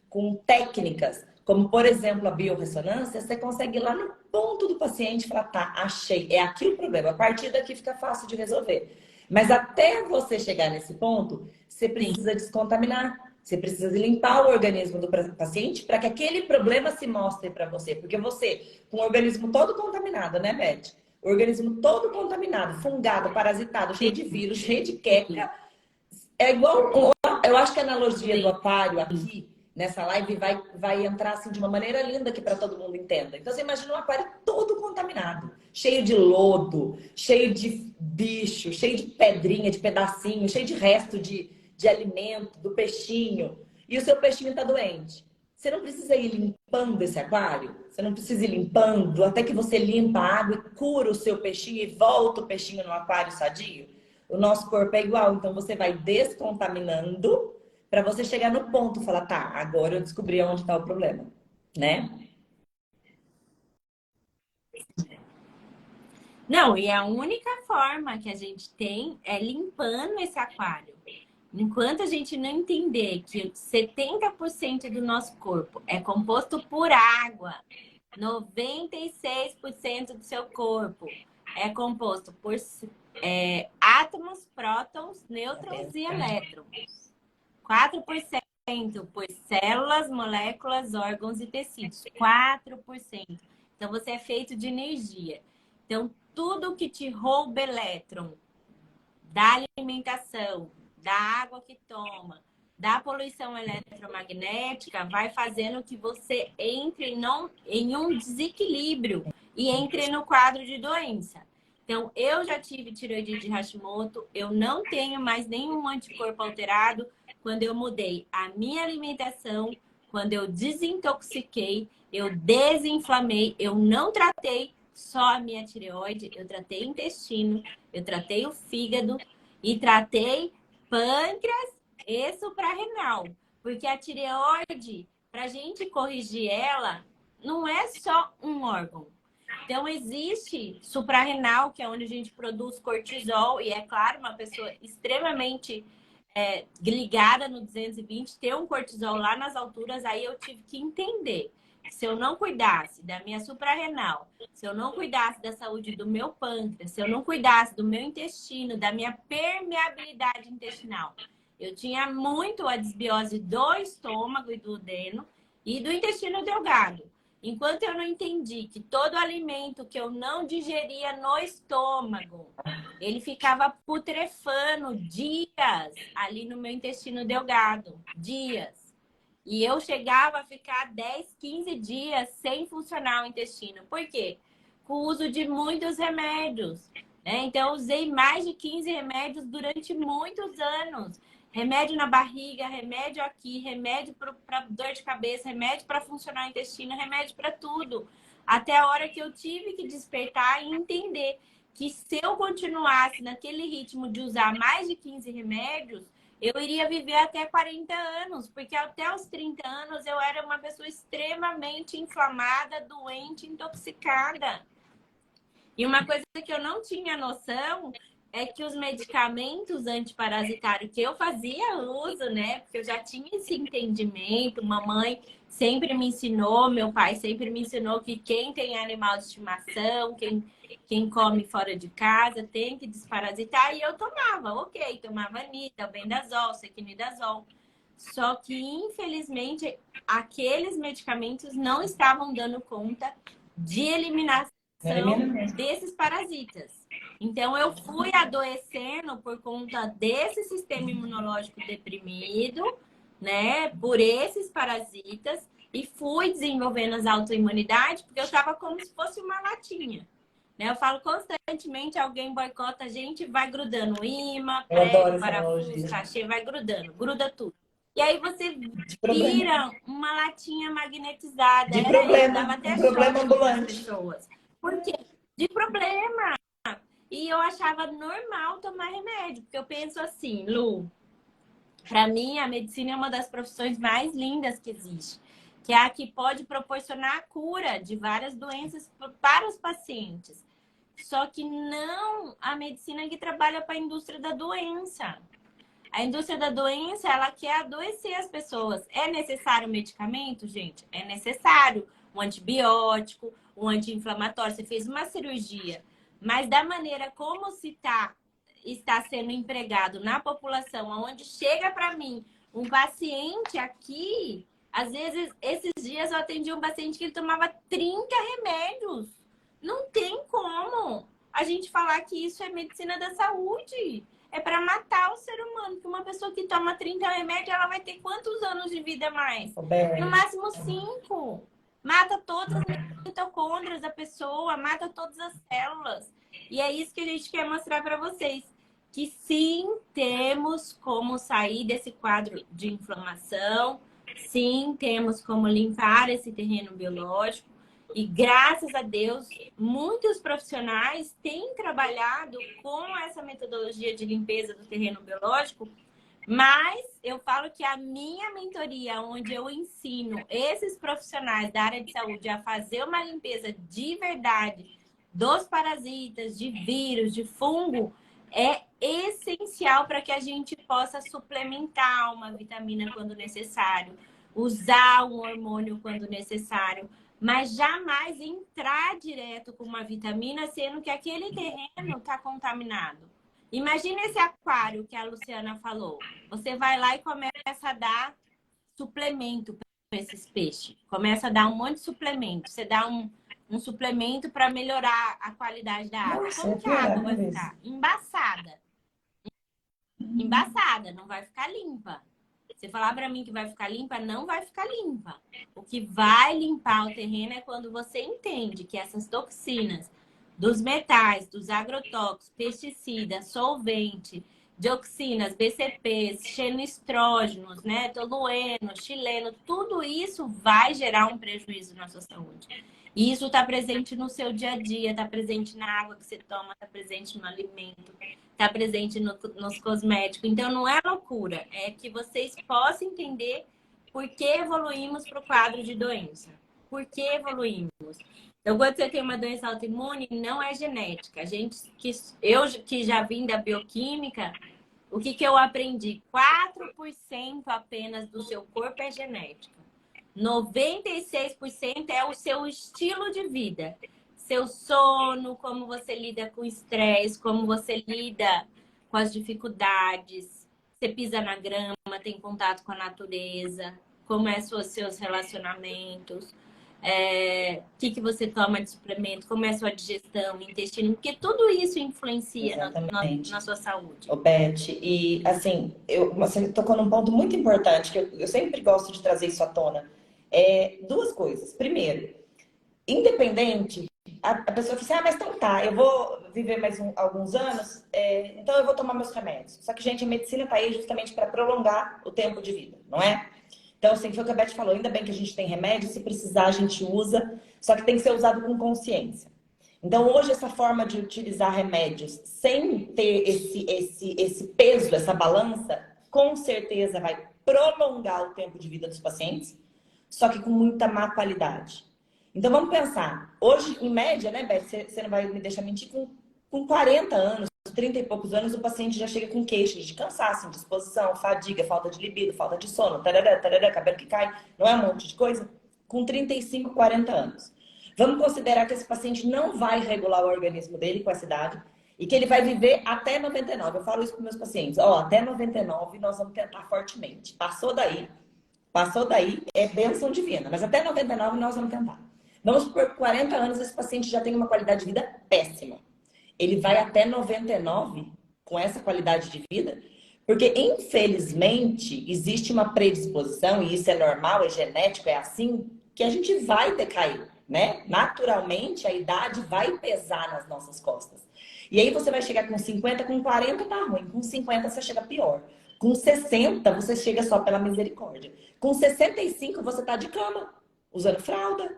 com técnicas, como, por exemplo, a biorressonância, você consegue ir lá no ponto do paciente e falar, tá, achei, é aqui o problema. A partir daqui fica fácil de resolver. Mas até você chegar nesse ponto, você precisa descontaminar. Você precisa limpar o organismo do paciente para que aquele problema se mostre para você. Porque você, com o organismo todo contaminado, né, Beth? O organismo todo contaminado, fungado, parasitado, cheio de vírus, cheio de queca. É igual, eu acho que a analogia do aquário aqui, nessa live, vai entrar assim de uma maneira linda que para todo mundo entenda. Então você imagina um aquário todo contaminado, cheio de lodo, cheio de bicho, cheio de pedrinha, de pedacinho, cheio de resto de alimento, do peixinho. E o seu peixinho está doente. Você não precisa ir limpando esse aquário? Você não precisa ir limpando até que você limpa a água e cura o seu peixinho e volta o peixinho no aquário sadio? O nosso corpo é igual, então você vai descontaminando para você chegar no ponto e falar, tá, agora eu descobri onde está o problema, né? Não, e a única forma que a gente tem é limpando esse aquário. Enquanto a gente não entender que 70% do nosso corpo é composto por água, 96% do seu corpo é composto por átomos, prótons, nêutrons e elétrons. 4% por células, moléculas, órgãos e tecidos. 4%. Então, você é feito de energia. Então, tudo que te rouba elétron da alimentação, da água que toma, da poluição eletromagnética, vai fazendo que você entre em um desequilíbrio e entre no quadro de doença. Então, eu já tive tireoide de Hashimoto, eu não tenho mais nenhum anticorpo alterado quando eu mudei a minha alimentação, quando eu desintoxiquei, eu desinflamei, eu não tratei só a minha tireoide, eu tratei intestino, eu tratei o fígado e tratei pâncreas e suprarrenal. Porque a tireoide, para a gente corrigir ela, não é só um órgão. Então, existe suprarrenal, que é onde a gente produz cortisol, e é claro, uma pessoa extremamente ligada no 220, ter um cortisol lá nas alturas, aí eu tive que entender que se eu não cuidasse da minha suprarrenal, se eu não cuidasse da saúde do meu pâncreas, se eu não cuidasse do meu intestino, da minha permeabilidade intestinal, eu tinha muito a desbiose do estômago e do duodeno e do intestino delgado. Enquanto eu não entendi que todo alimento que eu não digeria no estômago, ele ficava putrefando dias ali no meu intestino delgado. Dias. E eu chegava a ficar 10, 15 dias sem funcionar o intestino. Por quê? Com o uso de muitos remédios. Né? Então, eu usei mais de 15 remédios durante muitos anos. Remédio na barriga, remédio aqui, remédio para dor de cabeça, remédio para funcionar o intestino, remédio para tudo. Até a hora que eu tive que despertar e entender que se eu continuasse naquele ritmo de usar mais de 15 remédios, eu iria viver até 40 anos, porque até os 30 anos eu era uma pessoa extremamente inflamada, doente, intoxicada. E uma coisa que eu não tinha noção é que os medicamentos antiparasitários que eu fazia uso, né? Porque eu já tinha esse entendimento, mamãe sempre me ensinou, meu pai sempre me ensinou que quem tem animal de estimação, quem come fora de casa, tem que desparasitar. E eu tomava, ok, tomava Anita, albendazol, sequinidazol. Só que, infelizmente, aqueles medicamentos não estavam dando conta de eliminação desses parasitas. Então, eu fui adoecendo por conta desse sistema imunológico deprimido, né? Por esses parasitas. E fui desenvolvendo as autoimunidades, porque eu estava como se fosse uma latinha. Né? Eu falo constantemente, alguém boicota a gente, vai grudando imã, prego, parafuso, cachê, vai grudando, gruda tudo. E aí você vira uma latinha magnetizada. De problema, dava até um problema ambulante. Pessoas. Por quê? De problema. E eu achava normal tomar remédio, porque eu penso assim, Lu, para mim a medicina é uma das profissões mais lindas que existe, que é a que pode proporcionar a cura de várias doenças para os pacientes. Só que não a medicina que trabalha para a indústria da doença. A indústria da doença, ela quer adoecer as pessoas. É necessário medicamento, gente? É necessário um antibiótico, um anti-inflamatório. Você fez uma cirurgia, mas da maneira como está sendo empregado na população, onde chega para mim um paciente aqui, às vezes, esses dias eu atendi um paciente que ele tomava 30 remédios Não tem como a gente falar que isso é medicina da saúde. É para matar o ser humano. Que uma pessoa que toma 30 remédios, ela vai ter quantos anos de vida a mais? No máximo 5. Mata todas as mitocôndrias da pessoa, mata todas as células. E é isso que a gente quer mostrar para vocês. Que sim, temos como sair desse quadro de inflamação. Sim, temos como limpar esse terreno biológico. E graças a Deus, muitos profissionais têm trabalhado com essa metodologia de limpeza do terreno biológico, mas eu falo que a minha mentoria, onde eu ensino esses profissionais da área de saúde a fazer uma limpeza de verdade dos parasitas, de vírus, de fungo, é essencial para que a gente possa suplementar uma vitamina quando necessário, usar um hormônio quando necessário, mas jamais entrar direto com uma vitamina, sendo que aquele terreno está contaminado. Imagina esse aquário que a Luciana falou. Você vai lá e começa a dar suplemento para esses peixes. Começa a dar um monte de suplemento. Você dá um suplemento para melhorar a qualidade da água. Nossa, Como que a água vai ficar? Embaçada. Embaçada, não vai ficar limpa. Você falar para mim que vai ficar limpa, não vai ficar limpa. O que vai limpar o terreno é quando você entende que essas toxinas dos metais, dos agrotóxicos, pesticidas, solvente, dioxinas, BCPs, xenoestrógenos, né, tolueno, xileno, tudo isso vai gerar um prejuízo na sua saúde. E isso está presente no seu dia a dia, está presente na água que você toma, está presente no alimento, está presente nos cosméticos. Então, não é loucura. É que vocês possam entender por que evoluímos para o quadro de doença. Por que evoluímos? Então, quando você tem uma doença autoimune, não é genética. Eu que já vim da bioquímica, o que eu aprendi? 4% apenas do seu corpo é genética. 96% é o seu estilo de vida. Seu sono, como você lida com o estresse, como você lida com as dificuldades. Você pisa na grama, tem contato com a natureza, como é seus relacionamentos, o que você toma de suplemento, como é a sua digestão, intestino, porque tudo isso influencia na sua saúde. Ô, Beth, e assim, você tocou num ponto muito importante, que eu sempre gosto de trazer isso à tona. Duas coisas. Primeiro, independente, a pessoa fala assim, mas então tá, eu vou viver mais alguns anos, então eu vou tomar meus remédios. Só que, gente, a medicina tá aí justamente para prolongar o tempo de vida, não é? Então, assim, foi o que a Beth falou, ainda bem que a gente tem remédio, se precisar a gente usa, só que tem que ser usado com consciência. Então, hoje, essa forma de utilizar remédios sem ter esse peso, essa balança, com certeza vai prolongar o tempo de vida dos pacientes, só que com muita má qualidade. Então, vamos pensar. Hoje, em média, né, Beth, você não vai me deixar mentir, com 40 anos, 30 e poucos anos, o paciente já chega com queixas de cansaço, indisposição, fadiga, falta de libido, falta de sono, tarará, cabelo que cai, não é um monte de coisa? Com 35, 40 anos. Vamos considerar que esse paciente não vai regular o organismo dele com essa idade e que ele vai viver até 99. Eu falo isso para meus pacientes. Até 99 nós vamos tentar fortemente. Passou daí é bênção divina. Mas até 99 nós vamos tentar. Vamos por 40 anos, esse paciente já tem uma qualidade de vida péssima. Ele vai até 99 com essa qualidade de vida, porque infelizmente existe uma predisposição, e isso é normal, é genético, é assim, que a gente vai decair, né? Naturalmente, a idade vai pesar nas nossas costas. E aí você vai chegar com 50, com 40 tá ruim, com 50 você chega pior. Com 60 você chega só pela misericórdia. Com 65 você tá de cama, usando fralda.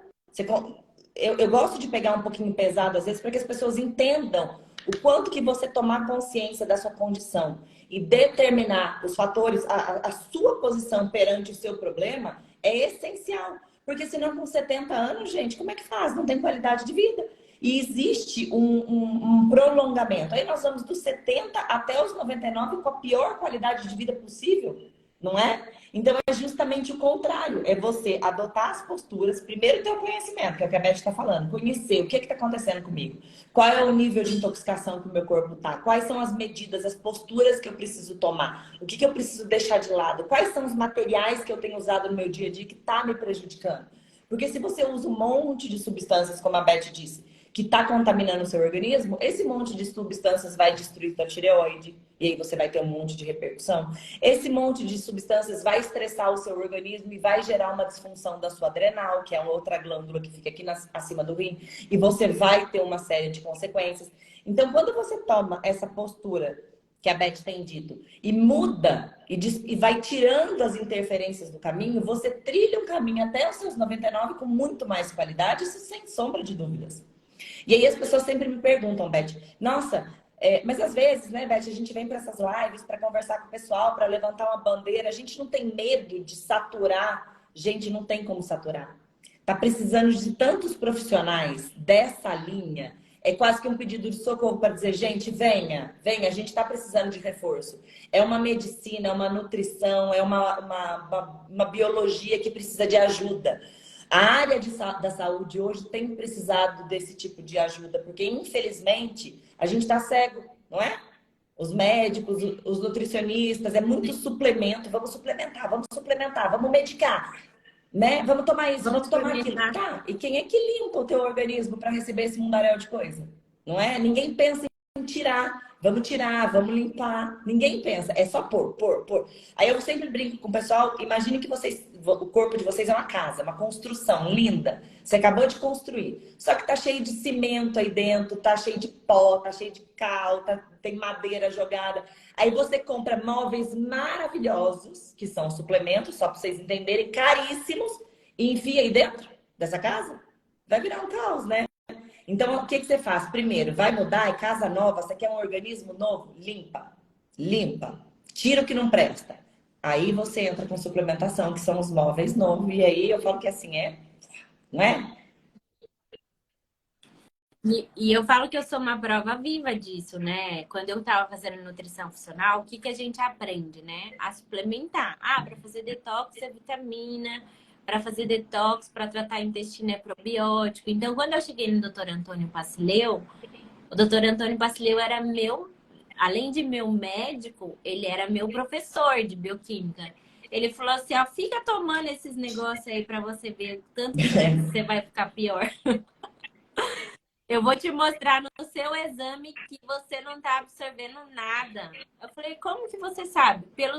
Eu gosto de pegar um pouquinho pesado às vezes para que as pessoas entendam o quanto que você tomar consciência da sua condição e determinar os fatores, a sua posição perante o seu problema é essencial. Porque senão com 70 anos, gente, como é que faz? Não tem qualidade de vida. E existe um prolongamento. Aí nós vamos dos 70 até os 99 com a pior qualidade de vida possível, não é? Então é justamente o contrário. É você adotar as posturas, primeiro ter o conhecimento, que é o que a Beth está falando. Conhecer o que está acontecendo comigo. Qual é o nível de intoxicação que o meu corpo está. Quais são as medidas, as posturas que eu preciso tomar. O que eu preciso deixar de lado. Quais são os materiais que eu tenho usado no meu dia a dia que está me prejudicando. Porque se você usa um monte de substâncias, como a Beth disse, que está contaminando o seu organismo, esse monte de substâncias vai destruir sua tireoide, e aí você vai ter um monte de repercussão. Esse monte de substâncias vai estressar o seu organismo e vai gerar uma disfunção da sua adrenal, que é uma outra glândula que fica aqui acima do rim, e você vai ter uma série de consequências. Então, quando você toma essa postura que a Beth tem dito, e muda, e vai tirando as interferências do caminho, você trilha um caminho até os seus 99 com muito mais qualidade, isso sem sombra de dúvidas. E aí as pessoas sempre me perguntam, Beth, nossa, mas às vezes, né, Beth, a gente vem para essas lives para conversar com o pessoal, para levantar uma bandeira, a gente não tem medo de saturar. Gente, não tem como saturar. Tá precisando de tantos profissionais dessa linha. É quase que um pedido de socorro para dizer, gente, venha, venha, a gente está precisando de reforço. É uma medicina, é uma nutrição, é uma biologia que precisa de ajuda. A área da saúde hoje tem precisado desse tipo de ajuda, porque infelizmente a gente está cego, não é? Os médicos, os nutricionistas, é muito suplemento, vamos suplementar, vamos medicar, né? Vamos tomar isso, vamos tomar aquilo. Tá, e quem é que limpa o teu organismo para receber esse mundaréu de coisa? Não é? Ninguém pensa em tirar, vamos limpar. Ninguém pensa, é só pôr. Aí eu sempre brinco com o pessoal, imagine que o corpo de vocês é uma casa, uma construção linda. Você acabou de construir. Só que tá cheio de cimento aí dentro, tá cheio de pó, tá cheio de cal, tem madeira jogada. Aí você compra móveis maravilhosos, que são suplementos, só para vocês entenderem, caríssimos, e enfia aí dentro dessa casa. Vai virar um caos, né? Então, o que você faz? Primeiro, vai mudar, é casa nova, você quer um organismo novo? Limpa. Tira o que não presta. Aí você entra com suplementação, que são os móveis novos, e aí eu falo que assim não é? E eu falo que eu sou uma prova viva disso, né? Quando eu tava fazendo nutrição funcional, o que que a gente aprende, né? A suplementar. Ah, para fazer detox é vitamina, para fazer detox, para tratar intestino é probiótico. Então, quando eu cheguei no Dr. Antônio Pacileu, o Dr. Antônio Pacileu era além de meu médico, ele era meu professor de bioquímica. Ele falou assim, ó, fica tomando esses negócios aí para você ver o tanto que você vai ficar pior. Eu vou te mostrar no seu exame que você não está absorvendo nada. Eu falei, como que você sabe? Pela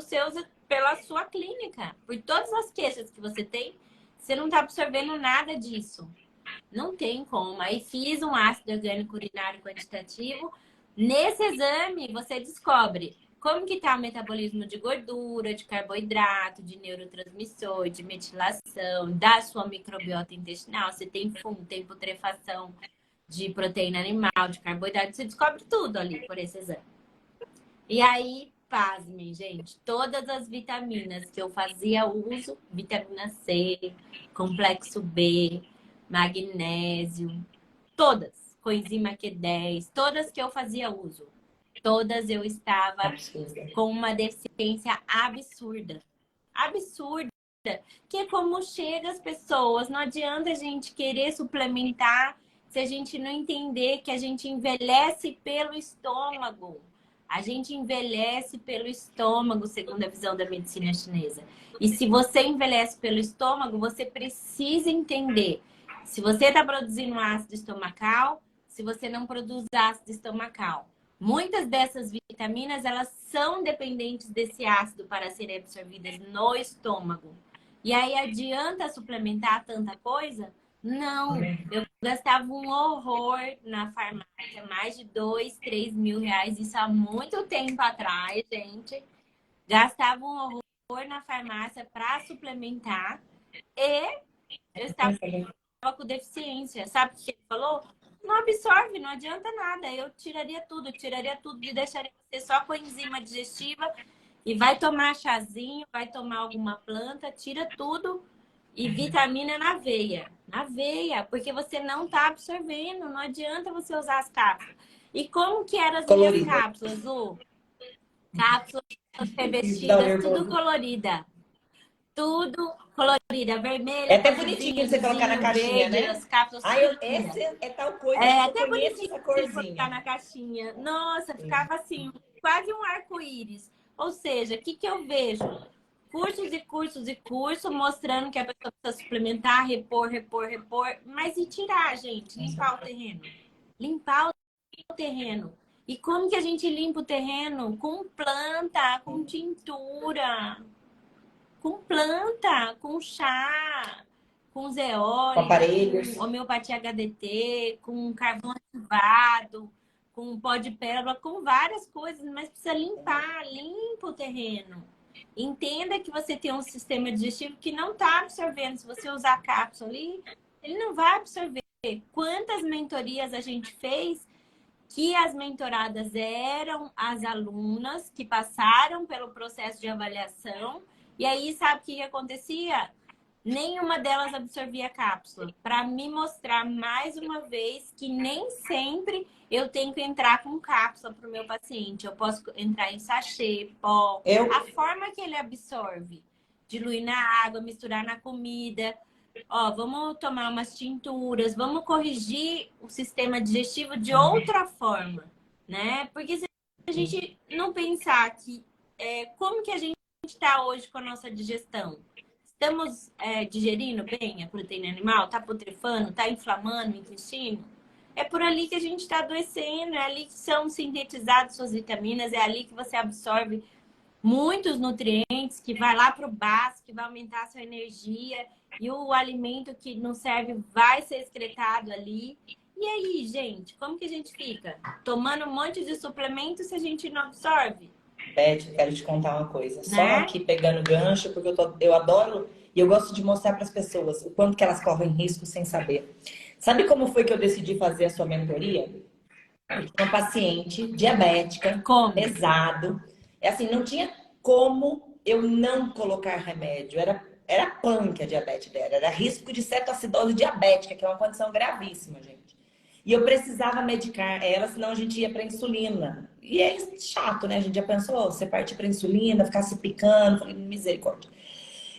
sua clínica. Por todas as queixas que você tem, você não está absorvendo nada disso. Não tem como. Aí fiz um ácido orgânico urinário quantitativo. Nesse exame, você descobre como que está o metabolismo de gordura, de carboidrato, de neurotransmissor, de metilação, da sua microbiota intestinal. Se tem fungo, tem putrefação de proteína animal, de carboidrato, você descobre tudo ali por esse exame. E aí, pasmem, gente, todas as vitaminas que eu fazia uso, vitamina C, complexo B, magnésio, todas, coenzima Q10, todas que eu fazia uso, todas eu estava com uma deficiência absurda. Absurda. Que é como chega as pessoas. Não adianta a gente querer suplementar se a gente não entender que a gente envelhece pelo estômago. A gente envelhece pelo estômago, segundo a visão da medicina chinesa. E se você envelhece pelo estômago, você precisa entender se você está produzindo ácido estomacal, se você não produz ácido estomacal. Muitas dessas vitaminas, elas são dependentes desse ácido para serem absorvidas no estômago. E aí, adianta suplementar tanta coisa? Não, eu gastava um horror na farmácia, mais de 2, 3 mil reais, isso há muito tempo atrás, gente. Gastava um horror na farmácia para suplementar e eu estava com deficiência. Sabe o que ele falou? Não absorve, não adianta nada. Eu tiraria tudo e deixaria você só com enzima digestiva e vai tomar chazinho, vai tomar alguma planta, tira tudo. E vitamina na veia, porque você não tá absorvendo, não adianta você usar as cápsulas. E como que eram as minhas cápsulas, Lu? Cápsulas revestidas, tudo colorida. Tudo colorida, vermelha. É até bonitinho você colocar na caixinha, verde, né? as cápsulas. Esse é tal coisa. É até bonitinho essa você corzinha. colocar na caixinha. Nossa, ficava assim, quase um arco-íris. Ou seja, o que que eu vejo? Cursos e cursos mostrando que a pessoa precisa suplementar, repor, mas e tirar, gente? Limpar o terreno. limpar o terreno. E como que a gente limpa o terreno? Com planta, com tintura, com planta, com chá, com Com zeólite, aparelhos. com homeopatia HDT, com carvão ativado, com pó de pérola, com várias coisas, mas precisa limpar, limpa o terreno. Entenda que você tem um sistema digestivo que não está absorvendo. Se você usar a cápsula ali, ele não vai absorver. Quantas mentorias a gente fez que as mentoradas eram as alunas que passaram pelo processo de avaliação. E aí, sabe o que acontecia? Nenhuma delas absorvia a cápsula. Para me mostrar mais uma vez que nem sempre eu tenho que entrar com cápsula para o meu paciente. Eu posso entrar em sachê, pó. Eu, A forma que ele absorve. Diluir na água, misturar na comida. Ó, vamos tomar umas tinturas, vamos corrigir o sistema digestivo de outra forma, né? Porque se a gente não pensar que como que a gente está hoje com a nossa digestão? Estamos digerindo bem a proteína animal? Tá putrefando? Tá inflamando o intestino? É por ali que a gente está adoecendo, é ali que são sintetizadas suas vitaminas, é ali que você absorve muitos nutrientes, que vai lá para o baço, que vai aumentar a sua energia, e o alimento que não serve vai ser excretado ali. E aí, gente, como que a gente fica? Tomando um monte de suplemento se a gente não absorve? Beth, eu quero te contar uma coisa. Só Né? aqui pegando gancho, porque eu adoro e eu gosto de mostrar para as pessoas o quanto que elas correm risco sem saber. Sabe como foi que eu decidi fazer a sua mentoria? Eu tinha uma paciente diabética, Como? pesado. É assim, não tinha como eu não colocar remédio. Era punk a diabetes dela. Era risco de cetoacidose diabética, que é uma condição gravíssima, gente. E eu precisava medicar ela, senão a gente ia para insulina. E é chato, né? A gente já pensou, você partir para insulina, ficar se picando, falei, misericórdia.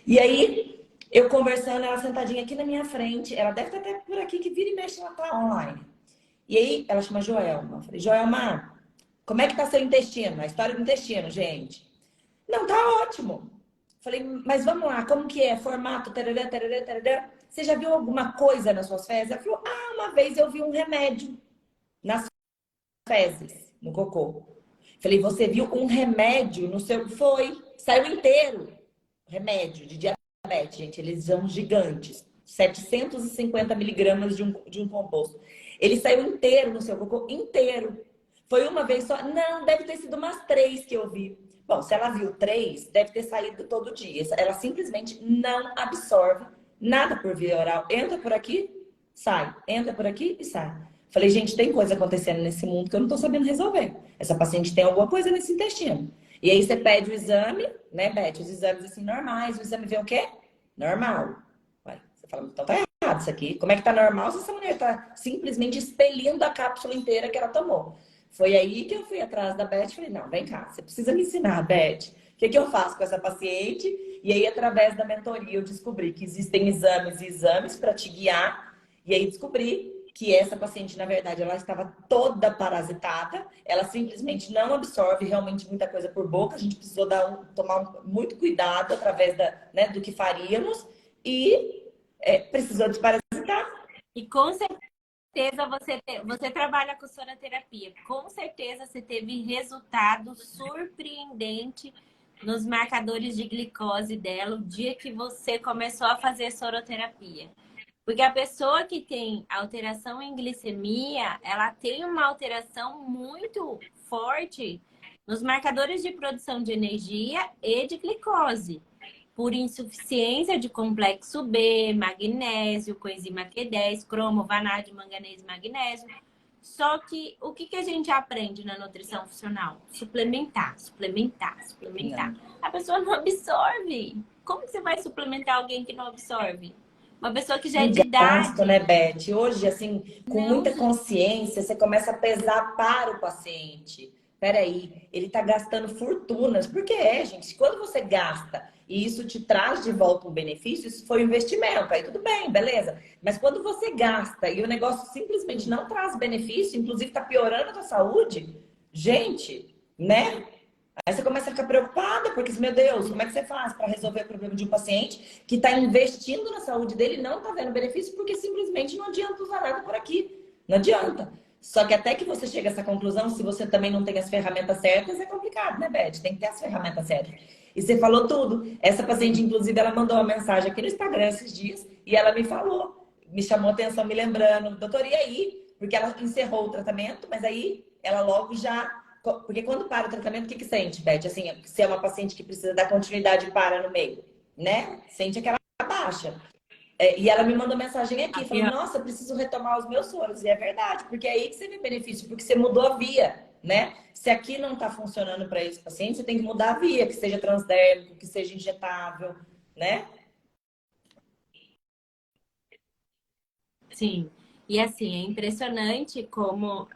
E aí, eu conversando, ela sentadinha aqui na minha frente, ela deve estar até por aqui, que vira e mexe, ela tá online. E aí, ela chama Joelma. Eu falei, Joelma, como é que tá seu intestino? A história do intestino, gente. Não, tá ótimo. Falei, mas vamos lá, como que é? Formato, tarará, tarará, tarará. Você já viu alguma coisa nas suas fezes? Ela falou, uma vez eu vi um remédio nas fezes, no cocô. Falei, você viu um remédio no seu... Foi, saiu inteiro. Remédio de diabetes, gente, eles são gigantes. 750 miligramas de um composto. Ele saiu inteiro no seu cocô, inteiro. Foi uma vez só? Não, deve ter sido umas 3 que eu vi. Bom, se ela viu 3, deve ter saído todo dia. Ela simplesmente não absorve nada por via oral. Entra por aqui, sai. Entra por aqui e sai. Falei, gente, tem coisa acontecendo nesse mundo que eu não tô sabendo resolver. Essa paciente tem alguma coisa nesse intestino. E aí você pede o exame, né, Beth? Os exames assim normais. O exame vê o quê? Normal. Ué, você fala, então tá errado isso aqui. Como é que tá normal se essa mulher tá simplesmente expelindo a cápsula inteira que ela tomou? Foi aí que eu fui atrás da Beth e falei, não, vem cá, você precisa me ensinar, Beth. O que eu faço com essa paciente? E aí, através da mentoria, eu descobri que existem exames e exames para te guiar. E aí descobri que essa paciente, na verdade, ela estava toda parasitada, ela simplesmente não absorve realmente muita coisa por boca, a gente precisou tomar muito cuidado através do que faríamos e precisou desparasitar. E com certeza você trabalha com soroterapia. Com certeza você teve resultado surpreendente nos marcadores de glicose dela o dia que você começou a fazer soroterapia. Porque a pessoa que tem alteração em glicemia, ela tem uma alteração muito forte nos marcadores de produção de energia e de glicose, por insuficiência de complexo B, magnésio, coenzima Q10, cromo, vanádio, manganês e magnésio. Só que o que a gente aprende na nutrição funcional? Suplementar, suplementar, suplementar. Não. A pessoa não absorve. Como que você vai suplementar alguém que não absorve? Uma pessoa que já é E de gasto, idade. né, Beth? Hoje, assim, com Não, muita gente. consciência, você começa a pesar para o paciente. Peraí, ele tá gastando fortunas. Porque gente, quando você gasta e isso te traz de volta um benefício, isso foi um investimento. Aí tudo bem, beleza. Mas quando você gasta e o negócio simplesmente não traz benefício, inclusive tá piorando a tua saúde, gente, né? Aí você começa a ficar preocupada, porque, meu Deus, como é que você faz para resolver o problema de um paciente que está investindo na saúde dele e não está vendo benefício, porque simplesmente não adianta usar nada por aqui. Não adianta. Só que até que você chegue a essa conclusão, se você também não tem as ferramentas certas, é complicado, né, Beth? Tem que ter as ferramentas certas. E você falou tudo. Essa paciente, inclusive, ela mandou uma mensagem aqui no Instagram esses dias e ela me falou, me chamou a atenção, me lembrando, doutor, e aí? Porque ela encerrou o tratamento, mas aí ela logo já. Porque quando para o tratamento, o que sente, Beth? Assim, se é uma paciente que precisa dar continuidade e para no meio, né? Sente aquela baixa. E ela me mandou mensagem aqui, falando, nossa, preciso retomar os meus soros. E é verdade, porque é aí que você vê benefício, porque você mudou a via, né? Se aqui não está funcionando para esse paciente, você tem que mudar a via, que seja transdérmico, que seja injetável, né? Sim. E assim, é impressionante como,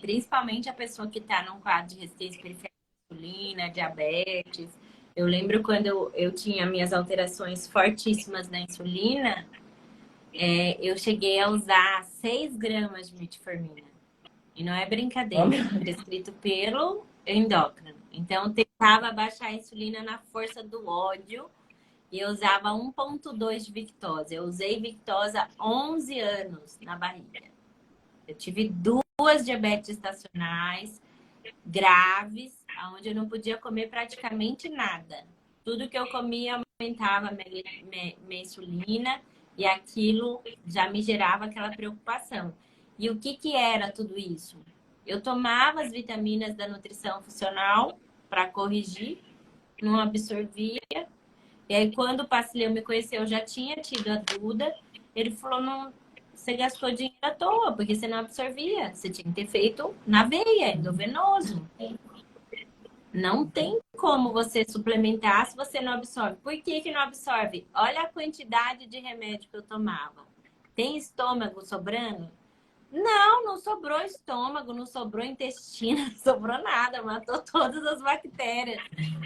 principalmente a pessoa que está num quadro de resistência periférica à insulina, diabetes. Eu lembro quando eu tinha minhas alterações fortíssimas na insulina, eu cheguei a usar 6 gramas de metformina. E não é brincadeira, prescrito pelo endócrino. Então, eu tentava baixar a insulina na força do ódio e eu usava 1,2 de Victoza. Eu usei Victoza há 11 anos na barriga. Eu tive 2 diabetes estacionais graves, onde eu não podia comer praticamente nada. Tudo que eu comia aumentava minha insulina e aquilo já me gerava aquela preocupação. E o que era tudo isso? Eu tomava as vitaminas da nutrição funcional para corrigir, não absorvia. E aí, quando o Pacileu me conheceu, eu já tinha tido a Duda. Ele falou, não, você gastou dinheiro à toa, porque você não absorvia. Você tinha que ter feito na veia, endovenoso. Não tem como você suplementar se você não absorve. Por que que não absorve? Olha a quantidade de remédio que eu tomava. Tem estômago sobrando? Não, não sobrou estômago, não sobrou intestino, não sobrou nada. Matou todas as bactérias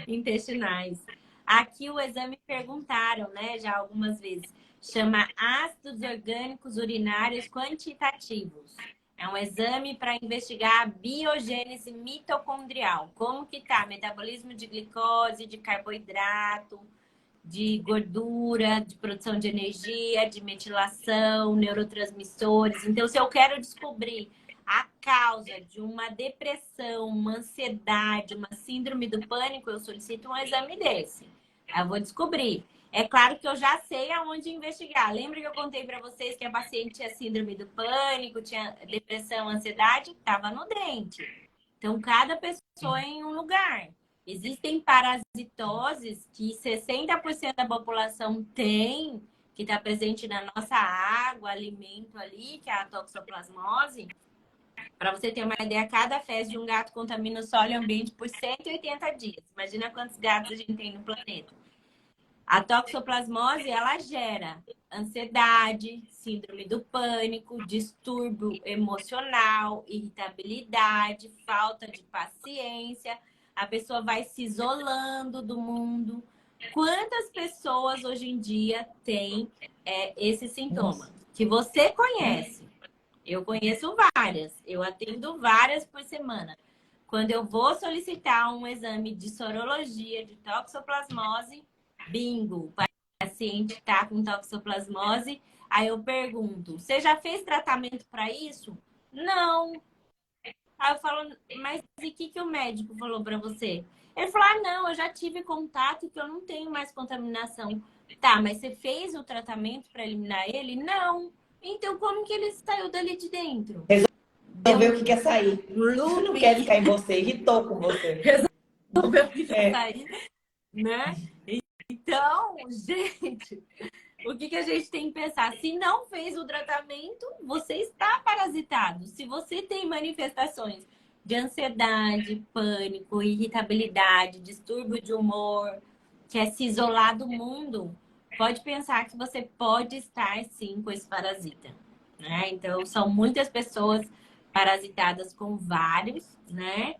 intestinais. Aqui o exame perguntaram, né, já algumas vezes. Chama ácidos orgânicos urinários quantitativos. É um exame para investigar a biogênese mitocondrial. Como que tá? Metabolismo de glicose, de carboidrato, de gordura, de produção de energia, de metilação, neurotransmissores. Então, se eu quero descobrir a causa de uma depressão, uma ansiedade, uma síndrome do pânico, eu solicito um exame desse. Aí eu vou descobrir. É claro que eu já sei aonde investigar. Lembra que eu contei para vocês que a paciente tinha síndrome do pânico, tinha depressão, ansiedade? Estava no dente. Então, cada pessoa é em um lugar. Existem parasitoses que 60% da população tem, que está presente na nossa água, alimento ali, que é a toxoplasmose. Para você ter uma ideia, cada fezes de um gato contamina o solo e o ambiente por 180 dias. Imagina quantos gatos a gente tem no planeta. A toxoplasmose, ela gera ansiedade, síndrome do pânico, distúrbio emocional, irritabilidade, falta de paciência. A pessoa vai se isolando do mundo. Quantas pessoas hoje em dia têm esse sintoma? Que você conhece. Eu conheço várias. Eu atendo várias por semana. Quando eu vou solicitar um exame de sorologia de toxoplasmose, bingo, o paciente está com toxoplasmose. Aí eu pergunto, você já fez tratamento para isso? Não. Aí eu falo, mas e o que o médico falou para você? Ele falou, ah, não, eu já tive contato que eu não tenho mais contaminação. Tá, mas você fez o tratamento para eliminar ele? Não. Então como que ele saiu dali de dentro? Resolveu que quer sair. Não quer ficar em você, irritou com você. Resolveu que quer sair, né? Então, gente, o que a gente tem que pensar? Se não fez o tratamento, você está parasitado. Se você tem manifestações de ansiedade, pânico, irritabilidade, distúrbio de humor, quer se isolar do mundo, pode pensar que você pode estar sim com esse parasita, né? Então, são muitas pessoas parasitadas com vários, né?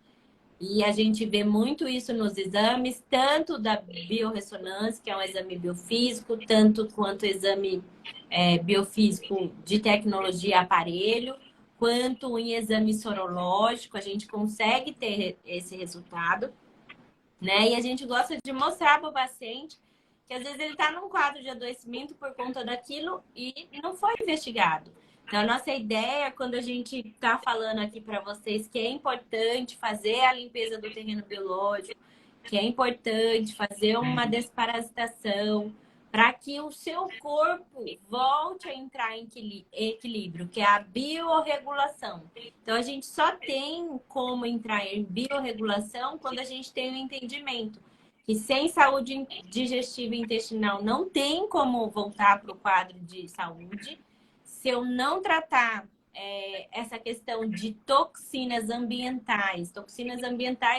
E a gente vê muito isso nos exames, tanto da biorressonância, que é um exame biofísico, tanto quanto exame biofísico de tecnologia aparelho, quanto em exame sorológico, a gente consegue ter esse resultado, né? E a gente gosta de mostrar para o paciente que às vezes ele está num quadro de adoecimento por conta daquilo e não foi investigado. Então, a nossa ideia, quando a gente está falando aqui para vocês que é importante fazer a limpeza do terreno biológico, que é importante fazer uma desparasitação, para que o seu corpo volte a entrar em equilíbrio, que é a biorregulação. Então, a gente só tem como entrar em biorregulação quando a gente tem o entendimento que sem saúde digestiva e intestinal não tem como voltar para o quadro de saúde. Se eu não tratar essa questão de toxinas ambientais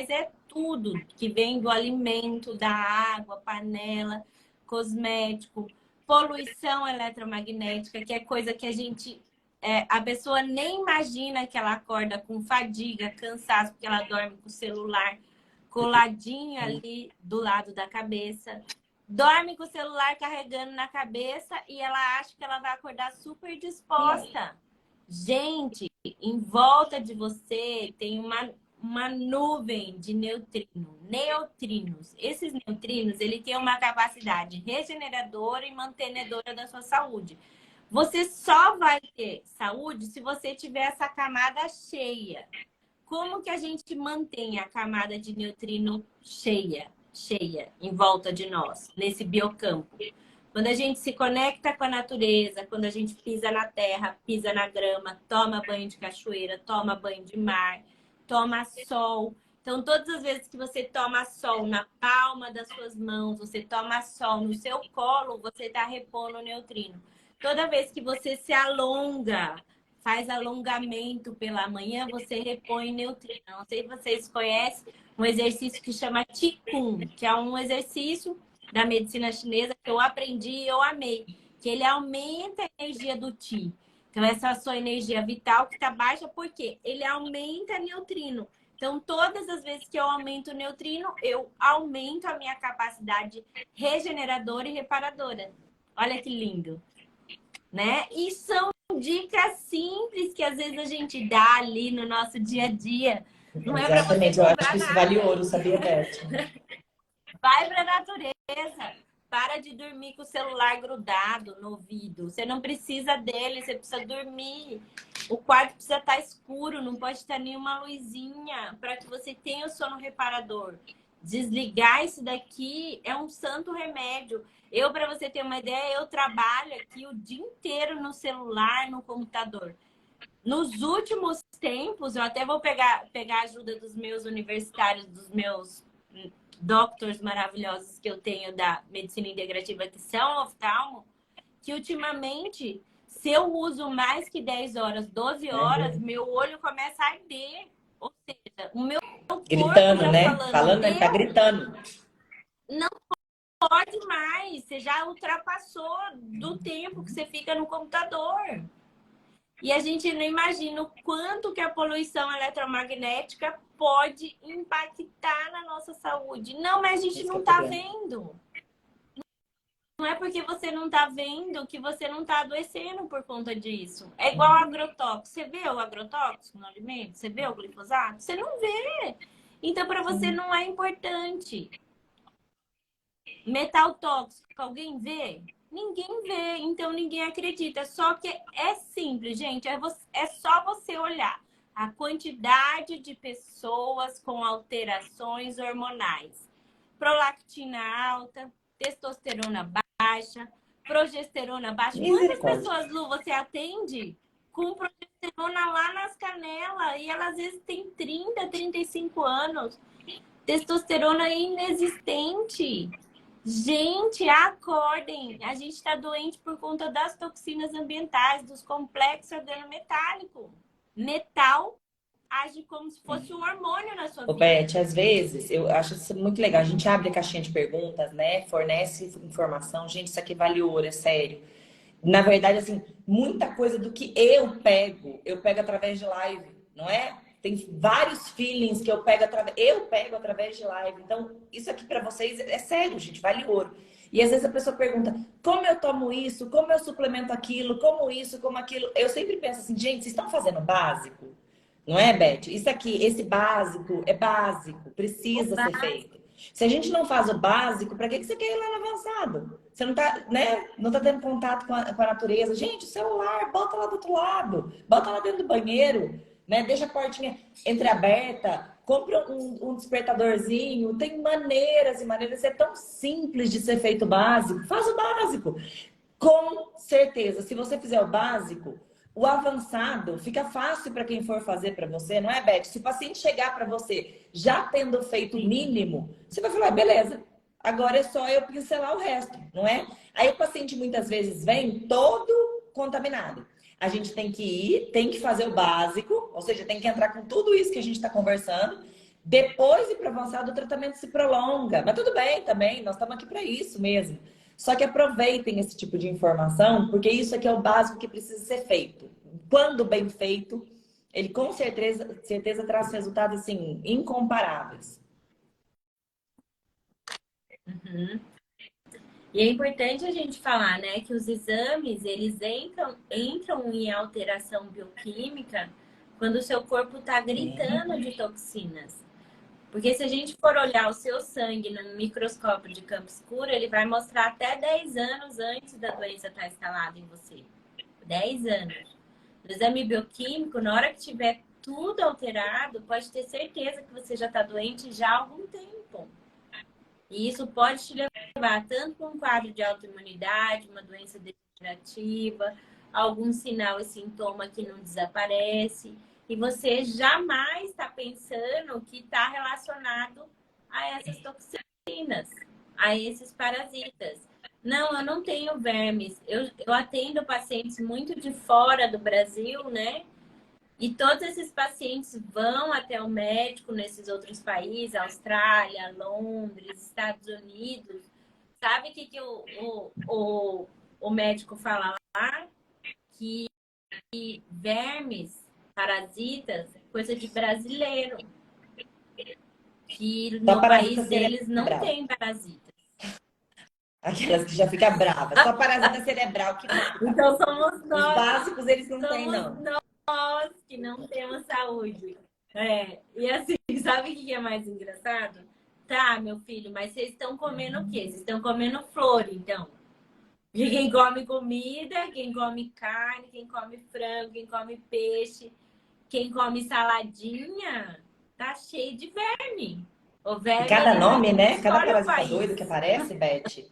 é tudo que vem do alimento, da água, panela, cosmético, poluição eletromagnética, que é coisa que a pessoa nem imagina que ela acorda com fadiga, cansaço, porque ela dorme com o celular coladinho ali do lado da cabeça. Dorme com o celular carregando na cabeça e ela acha que ela vai acordar super disposta. Gente, em volta de você tem uma nuvem de neutrinos. Esses neutrinos, ele tem uma capacidade regeneradora e mantenedora da sua saúde. Você só vai ter saúde se você tiver essa camada cheia. Como que a gente mantém a camada de neutrino cheia em volta de nós, nesse biocampo? Quando a gente se conecta com a natureza, quando a gente pisa na terra, pisa na grama, toma banho de cachoeira, toma banho de mar, toma sol. Então, todas as vezes que você toma sol na palma das suas mãos, você toma sol no seu colo, você está repondo o neutrino. Toda vez que você se alonga, faz alongamento pela manhã, você repõe neutrino. Não sei se vocês conhecem um exercício que chama Qigong, que é um exercício da medicina chinesa que eu aprendi e eu amei, que ele aumenta a energia do Qi. Então, essa é a sua energia vital que está baixa, porque ele aumenta neutrino. Então, todas as vezes que eu aumento o neutrino, eu aumento a minha capacidade regeneradora e reparadora. Olha que lindo, né? E são dicas simples que às vezes a gente dá ali no nosso dia a dia. Não é para você Exatamente, eu acho que isso nada. vale ouro, sabia, Beth? Vai para a natureza. Para de dormir com o celular grudado no ouvido. Você não precisa dele, você precisa dormir. O quarto precisa estar escuro, não pode ter nenhuma luzinha para que você tenha o sono reparador. Desligar isso daqui é um santo remédio. Para você ter uma ideia, eu trabalho aqui o dia inteiro no celular, no computador. Nos últimos tempos, eu até vou pegar a ajuda dos meus universitários, dos meus doctors maravilhosos que eu tenho da medicina integrativa, que são oftalmo, que ultimamente, se eu uso mais que 10 horas, 12 horas, meu olho começa a arder. Ou seja, o meu corpo Gritando, já né? Falando, ele tá gritando. Não pode mais, você já ultrapassou do tempo que você fica no computador. E a gente não imagina o quanto que a poluição eletromagnética pode impactar na nossa saúde. Não, mas a gente não está vendo. Não é porque você não está vendo que você não está adoecendo por conta disso. É igual agrotóxico. Você vê o agrotóxico no alimento? Você vê o glifosato? Você não vê. Então, para você não é importante. Metal tóxico, alguém vê? Ninguém vê, então ninguém acredita. Só que é simples, gente. É só você olhar a quantidade de pessoas com alterações hormonais. Prolactina alta, testosterona baixa, progesterona baixa. Quantas pessoas, Lu, você atende com progesterona lá nas canelas? E elas às vezes têm 30, 35 anos. Testosterona inexistente. Gente, acordem! A gente está doente por conta das toxinas ambientais, dos complexos organometálicos. Metal age como se fosse um hormônio na sua vida. Beth, às vezes, eu acho isso muito legal. A gente abre a caixinha de perguntas, né? Fornece informação. Gente, isso aqui vale ouro, é sério. Na verdade, assim, muita coisa do que eu pego através de live, não é? Tem vários feelings que eu pego através de live. Então, isso aqui para vocês é sério, gente, vale ouro. E às vezes a pessoa pergunta, como eu tomo isso? Como eu suplemento aquilo? Como isso, como aquilo? Eu sempre penso assim, gente, vocês estão fazendo o básico? Não é, Beth? Isso aqui, esse básico é básico, precisa ser feito. Se a gente não faz o básico, para que você quer ir lá no avançado? Você não tá, né? Não tá tendo contato com a natureza. Gente, o celular, bota lá do outro lado. Bota lá dentro do banheiro, né? Deixa a portinha entreaberta. Compra um despertadorzinho. Tem maneiras e maneiras. É tão simples de ser feito o básico. Faz o básico. Com certeza, se você fizer o básico, o avançado fica fácil para quem for fazer para você, não é, Beth? Se o paciente chegar para você já tendo feito o mínimo, você vai falar, beleza, agora é só eu pincelar o resto, não é? Aí o paciente muitas vezes vem todo contaminado. A gente tem que ir, tem que fazer o básico, ou seja, tem que entrar com tudo isso que a gente está conversando. Depois de ir para o avançado, o tratamento se prolonga. Mas tudo bem também, nós estamos aqui para isso mesmo. Só que aproveitem esse tipo de informação, porque isso aqui é o básico que precisa ser feito. Quando bem feito, ele com certeza traz resultados assim, incomparáveis. Uhum. E é importante a gente falar, né, que os exames, eles entram em alteração bioquímica quando o seu corpo está gritando de toxinas. Porque se a gente for olhar o seu sangue num microscópio de campo escuro, ele vai mostrar até 10 anos antes da doença estar instalada em você. 10 anos. No exame bioquímico, na hora que tiver tudo alterado, pode ter certeza que você já está doente já há algum tempo. E isso pode te levar tanto para um quadro de autoimunidade, uma doença degenerativa, algum sinal e sintoma que não desaparece. E você jamais está pensando que está relacionado a essas toxinas, a esses parasitas. Não, eu não tenho vermes. Eu atendo pacientes muito de fora do Brasil, né? E todos esses pacientes vão até o médico nesses outros países, Austrália, Londres, Estados Unidos. Sabe o que o médico fala lá? Que vermes, parasitas, é coisa de brasileiro. Que no país deles não tem parasitas. Aquelas que já ficam bravas. Só parasita cerebral que mata. Então somos nós. Os básicos eles não têm, não. Nós que não temos saúde. E assim, sabe o que é mais engraçado? Tá, meu filho, mas vocês estão comendo o quê? Vocês estão comendo flor, então. E quem come comida, quem come carne, quem come frango, quem come peixe, quem come saladinha, tá cheio de verme. O verme, cada nome, né? Cada parasita país. doido que aparece, Beth.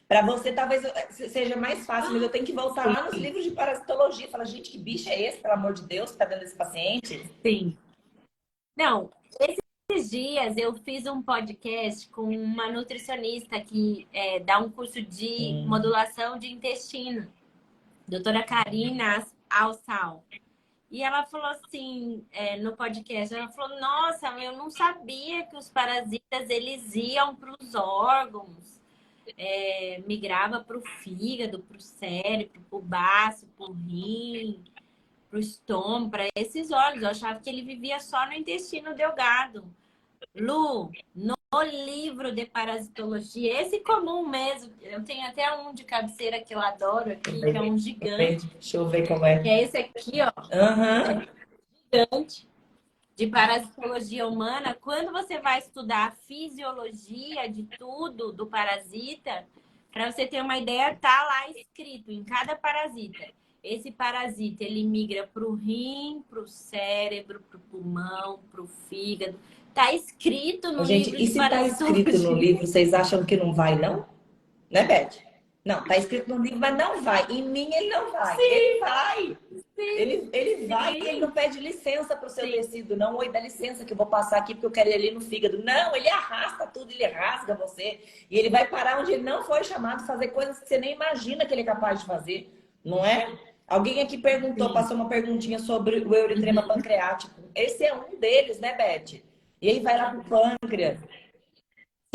Para você, talvez seja mais fácil, mas eu tenho que voltar lá nos livros de parasitologia. Falar, gente, que bicho é esse, pelo amor de Deus, que tá dando esse paciente? Sim. Não, esses dias eu fiz um podcast com uma nutricionista que dá um curso de modulação de intestino, doutora Karina Alsal. E ela falou assim, no podcast, ela falou, nossa, eu não sabia que os parasitas, eles iam para os órgãos, migrava para o fígado, para o cérebro, para o baço, para o rim, para o estômago, para esses órgãos. Eu achava que ele vivia só no intestino delgado. Lu, no livro de parasitologia, esse comum mesmo, eu tenho até um de cabeceira que eu adoro aqui, que é um gigante. Deixa eu ver como é. Que é esse aqui, ó. Gigante de parasitologia humana. Quando você vai estudar a fisiologia de tudo do parasita, para você ter uma ideia, tá lá escrito em cada parasita. Esse parasita, ele migra para o rim, para o cérebro, para o pulmão, para o fígado. Tá escrito no livro de e se tá escrito no livro, vocês acham que não vai, não? Né, Beth? Não, tá escrito no livro, mas não vai. Em mim, ele não vai. Sim. Ele vai. Sim. Ele vai e ele não pede licença pro seu tecido, não. Oi, dá licença que eu vou passar aqui porque eu quero ir ali no fígado. Não, ele arrasta tudo, ele rasga você. E ele vai parar onde ele não foi chamado, fazer coisas que você nem imagina que ele é capaz de fazer. Não é? Alguém aqui perguntou, passou uma perguntinha sobre o euritrema pancreático. Esse é um deles, né, Beth? E aí vai lá pro pâncreas.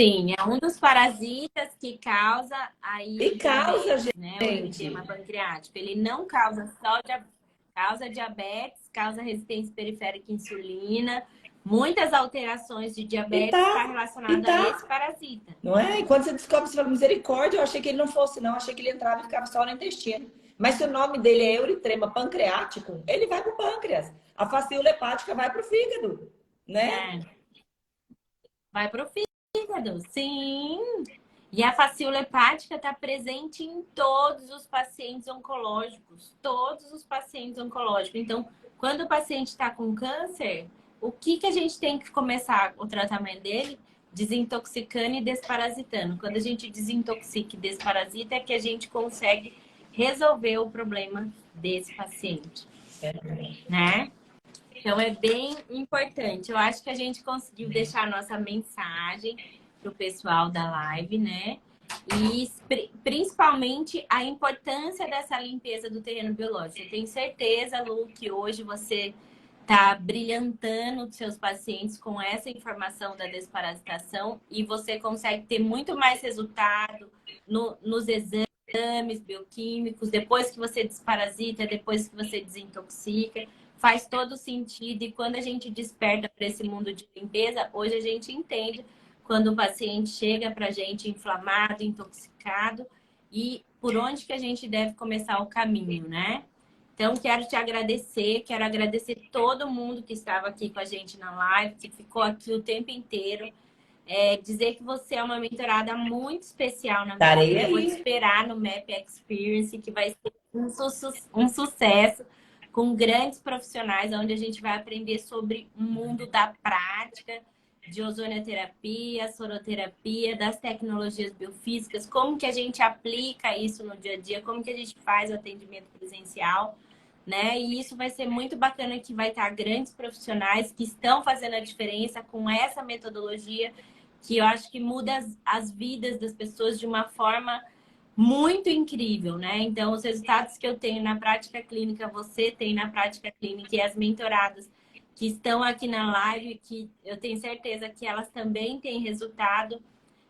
Sim, é um dos parasitas que causa aí e causa, gente. Né, o eritema pancreático. Ele não causa só causa diabetes, causa resistência periférica à insulina. Muitas alterações de diabetes estão relacionadas a esse parasita. Não é? E quando você descobre, você fala, misericórdia, eu achei que ele não fosse, não. Eu achei que ele entrava e ficava só no intestino. Mas se o nome dele é euritrema pancreático, ele vai pro pâncreas. A fascícula hepática vai pro fígado, né? Vai pro fígado, sim. E a facíola hepática está presente em todos os pacientes oncológicos. Todos os pacientes oncológicos. Então, quando o paciente está com câncer, o que a gente tem que começar o tratamento dele? Desintoxicando e desparasitando. Quando a gente desintoxica e desparasita, é que a gente consegue resolver o problema desse paciente, né? Então, é bem importante. Eu acho que a gente conseguiu deixar a nossa mensagem para o pessoal da live, né? E principalmente a importância dessa limpeza do terreno biológico. Eu tenho certeza, Lu, que hoje você está brilhantando os seus pacientes com essa informação da desparasitação e você consegue ter muito mais resultado nos exames bioquímicos, depois que você desparasita, depois que você desintoxica. Faz todo sentido. E quando a gente desperta para esse mundo de limpeza, hoje a gente entende quando o paciente chega para a gente inflamado, intoxicado e por onde que a gente deve começar o caminho, né? Então, quero te agradecer, quero agradecer todo mundo que estava aqui com a gente na live, que ficou aqui o tempo inteiro. Dizer que você é uma mentorada muito especial na minha vida. Eu vou te esperar no MAP Experience, que vai ser um sucesso, com grandes profissionais, onde a gente vai aprender sobre o mundo da prática, de ozonioterapia, soroterapia, das tecnologias biofísicas, como que a gente aplica isso no dia a dia, como que a gente faz o atendimento presencial, né? E isso vai ser muito bacana, que vai estar grandes profissionais que estão fazendo a diferença com essa metodologia, que eu acho que muda as vidas das pessoas de uma forma muito incrível, né? Então, os resultados que eu tenho na prática clínica, você tem na prática clínica, e as mentoradas que estão aqui na live, que eu tenho certeza que elas também têm resultado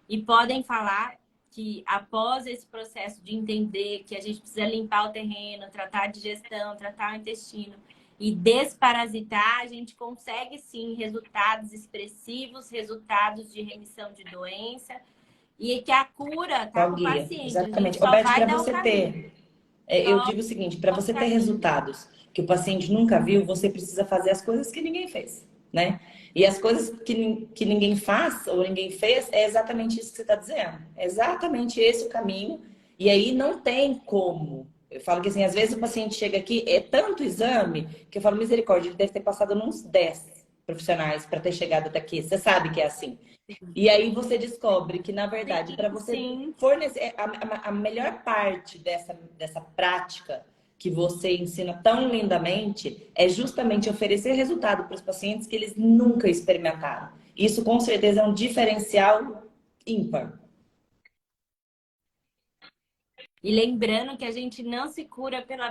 e podem falar que após esse processo de entender que a gente precisa limpar o terreno, tratar a digestão, tratar o intestino e desparasitar, a gente consegue sim resultados expressivos, resultados de remissão de doença, e que a cura tá com o paciente. Exatamente. Só Beth, vai para dar o você caminho. ter, eu digo o seguinte, para você ter resultados que o paciente nunca viu, você precisa fazer as coisas que ninguém fez, né? E as coisas que ninguém faz ou ninguém fez, é exatamente isso que você está dizendo. É exatamente esse o caminho. E aí não tem como. Eu falo que assim, às vezes o paciente chega aqui, é tanto exame, que eu falo, misericórdia, ele deve ter passado uns 10 profissionais para ter chegado até aqui. Você sabe que é assim. E aí você descobre que, na verdade, para você fornecer a melhor parte dessa prática que você ensina tão lindamente é justamente oferecer resultado para os pacientes que eles nunca experimentaram. Isso com certeza é um diferencial ímpar. E lembrando que a gente não se cura pela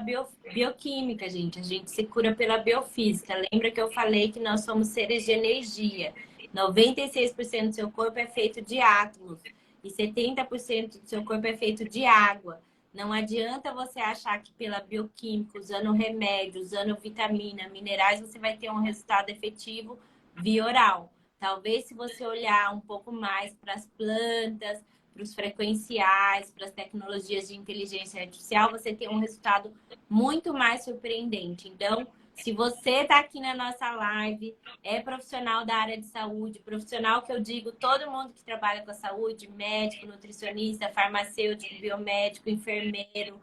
bioquímica, gente. A gente se cura pela biofísica. Lembra que eu falei que nós somos seres de energia. 96% do seu corpo é feito de átomos e 70% do seu corpo é feito de água. Não adianta você achar que pela bioquímica, usando remédio, usando vitamina, minerais, você vai ter um resultado efetivo via oral. Talvez se você olhar um pouco mais para as plantas, para os frequenciais, para as tecnologias de inteligência artificial, você tem um resultado muito mais surpreendente. Então, se você está aqui na nossa live, é profissional da área de saúde, profissional que eu digo, todo mundo que trabalha com a saúde, médico, nutricionista, farmacêutico, biomédico, enfermeiro,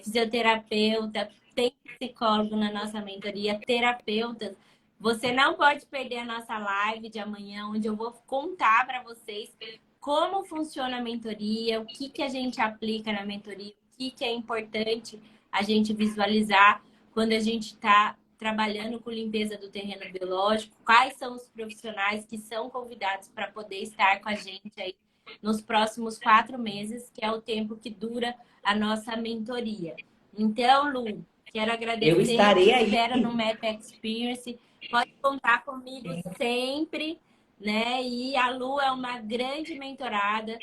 fisioterapeuta, tem psicólogo na nossa mentoria, terapeutas. Você não pode perder a nossa live de amanhã, onde eu vou contar para vocês como funciona a mentoria, o que a gente aplica na mentoria, o que é importante a gente visualizar quando a gente está trabalhando com limpeza do terreno biológico, quais são os profissionais que são convidados para poder estar com a gente aí nos próximos 4 meses, que é o tempo que dura a nossa mentoria. Então, Lu, quero agradecer. Eu estarei aí. Espero no MAP Experience. Pode contar comigo sempre, né? E a Lu é uma grande mentorada.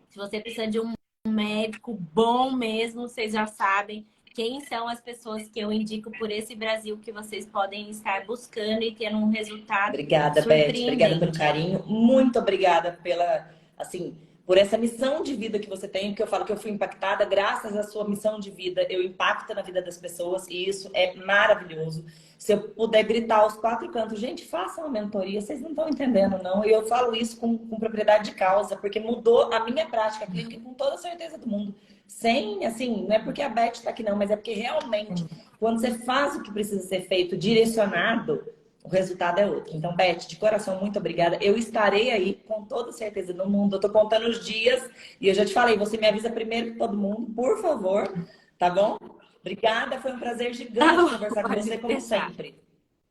Se você precisa de um médico bom mesmo, vocês já sabem quem são as pessoas que eu indico por esse Brasil que vocês podem estar buscando e tendo um resultado Obrigada, Beth. surpreendente. Obrigada pelo carinho. Muito obrigada pela, assim, por essa missão de vida que você tem, porque eu falo que eu fui impactada graças à sua missão de vida, eu impacto na vida das pessoas e isso é maravilhoso. Se eu puder gritar aos quatro cantos, gente, façam uma mentoria, vocês não estão entendendo, não. E eu falo isso com propriedade de causa, porque mudou a minha prática clínica com toda a certeza do mundo. Sem, assim, não é porque a Beth está aqui não, mas é porque realmente, quando você faz o que precisa ser feito, direcionado, o resultado é outro. Então, Beth, de coração, muito obrigada. Eu estarei aí com toda certeza no mundo. Eu tô contando os dias e eu já te falei, você me avisa primeiro que todo mundo, por favor, tá bom? Obrigada, foi um prazer gigante conversar com você, como sempre.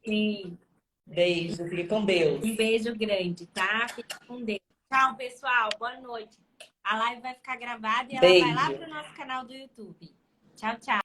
Sim. Beijo, fique com Deus. Um beijo grande, tá? Fique com Deus. Tchau, pessoal. Boa noite. A live vai ficar gravada e ela vai lá Beijo. pro nosso canal do YouTube. Tchau, tchau.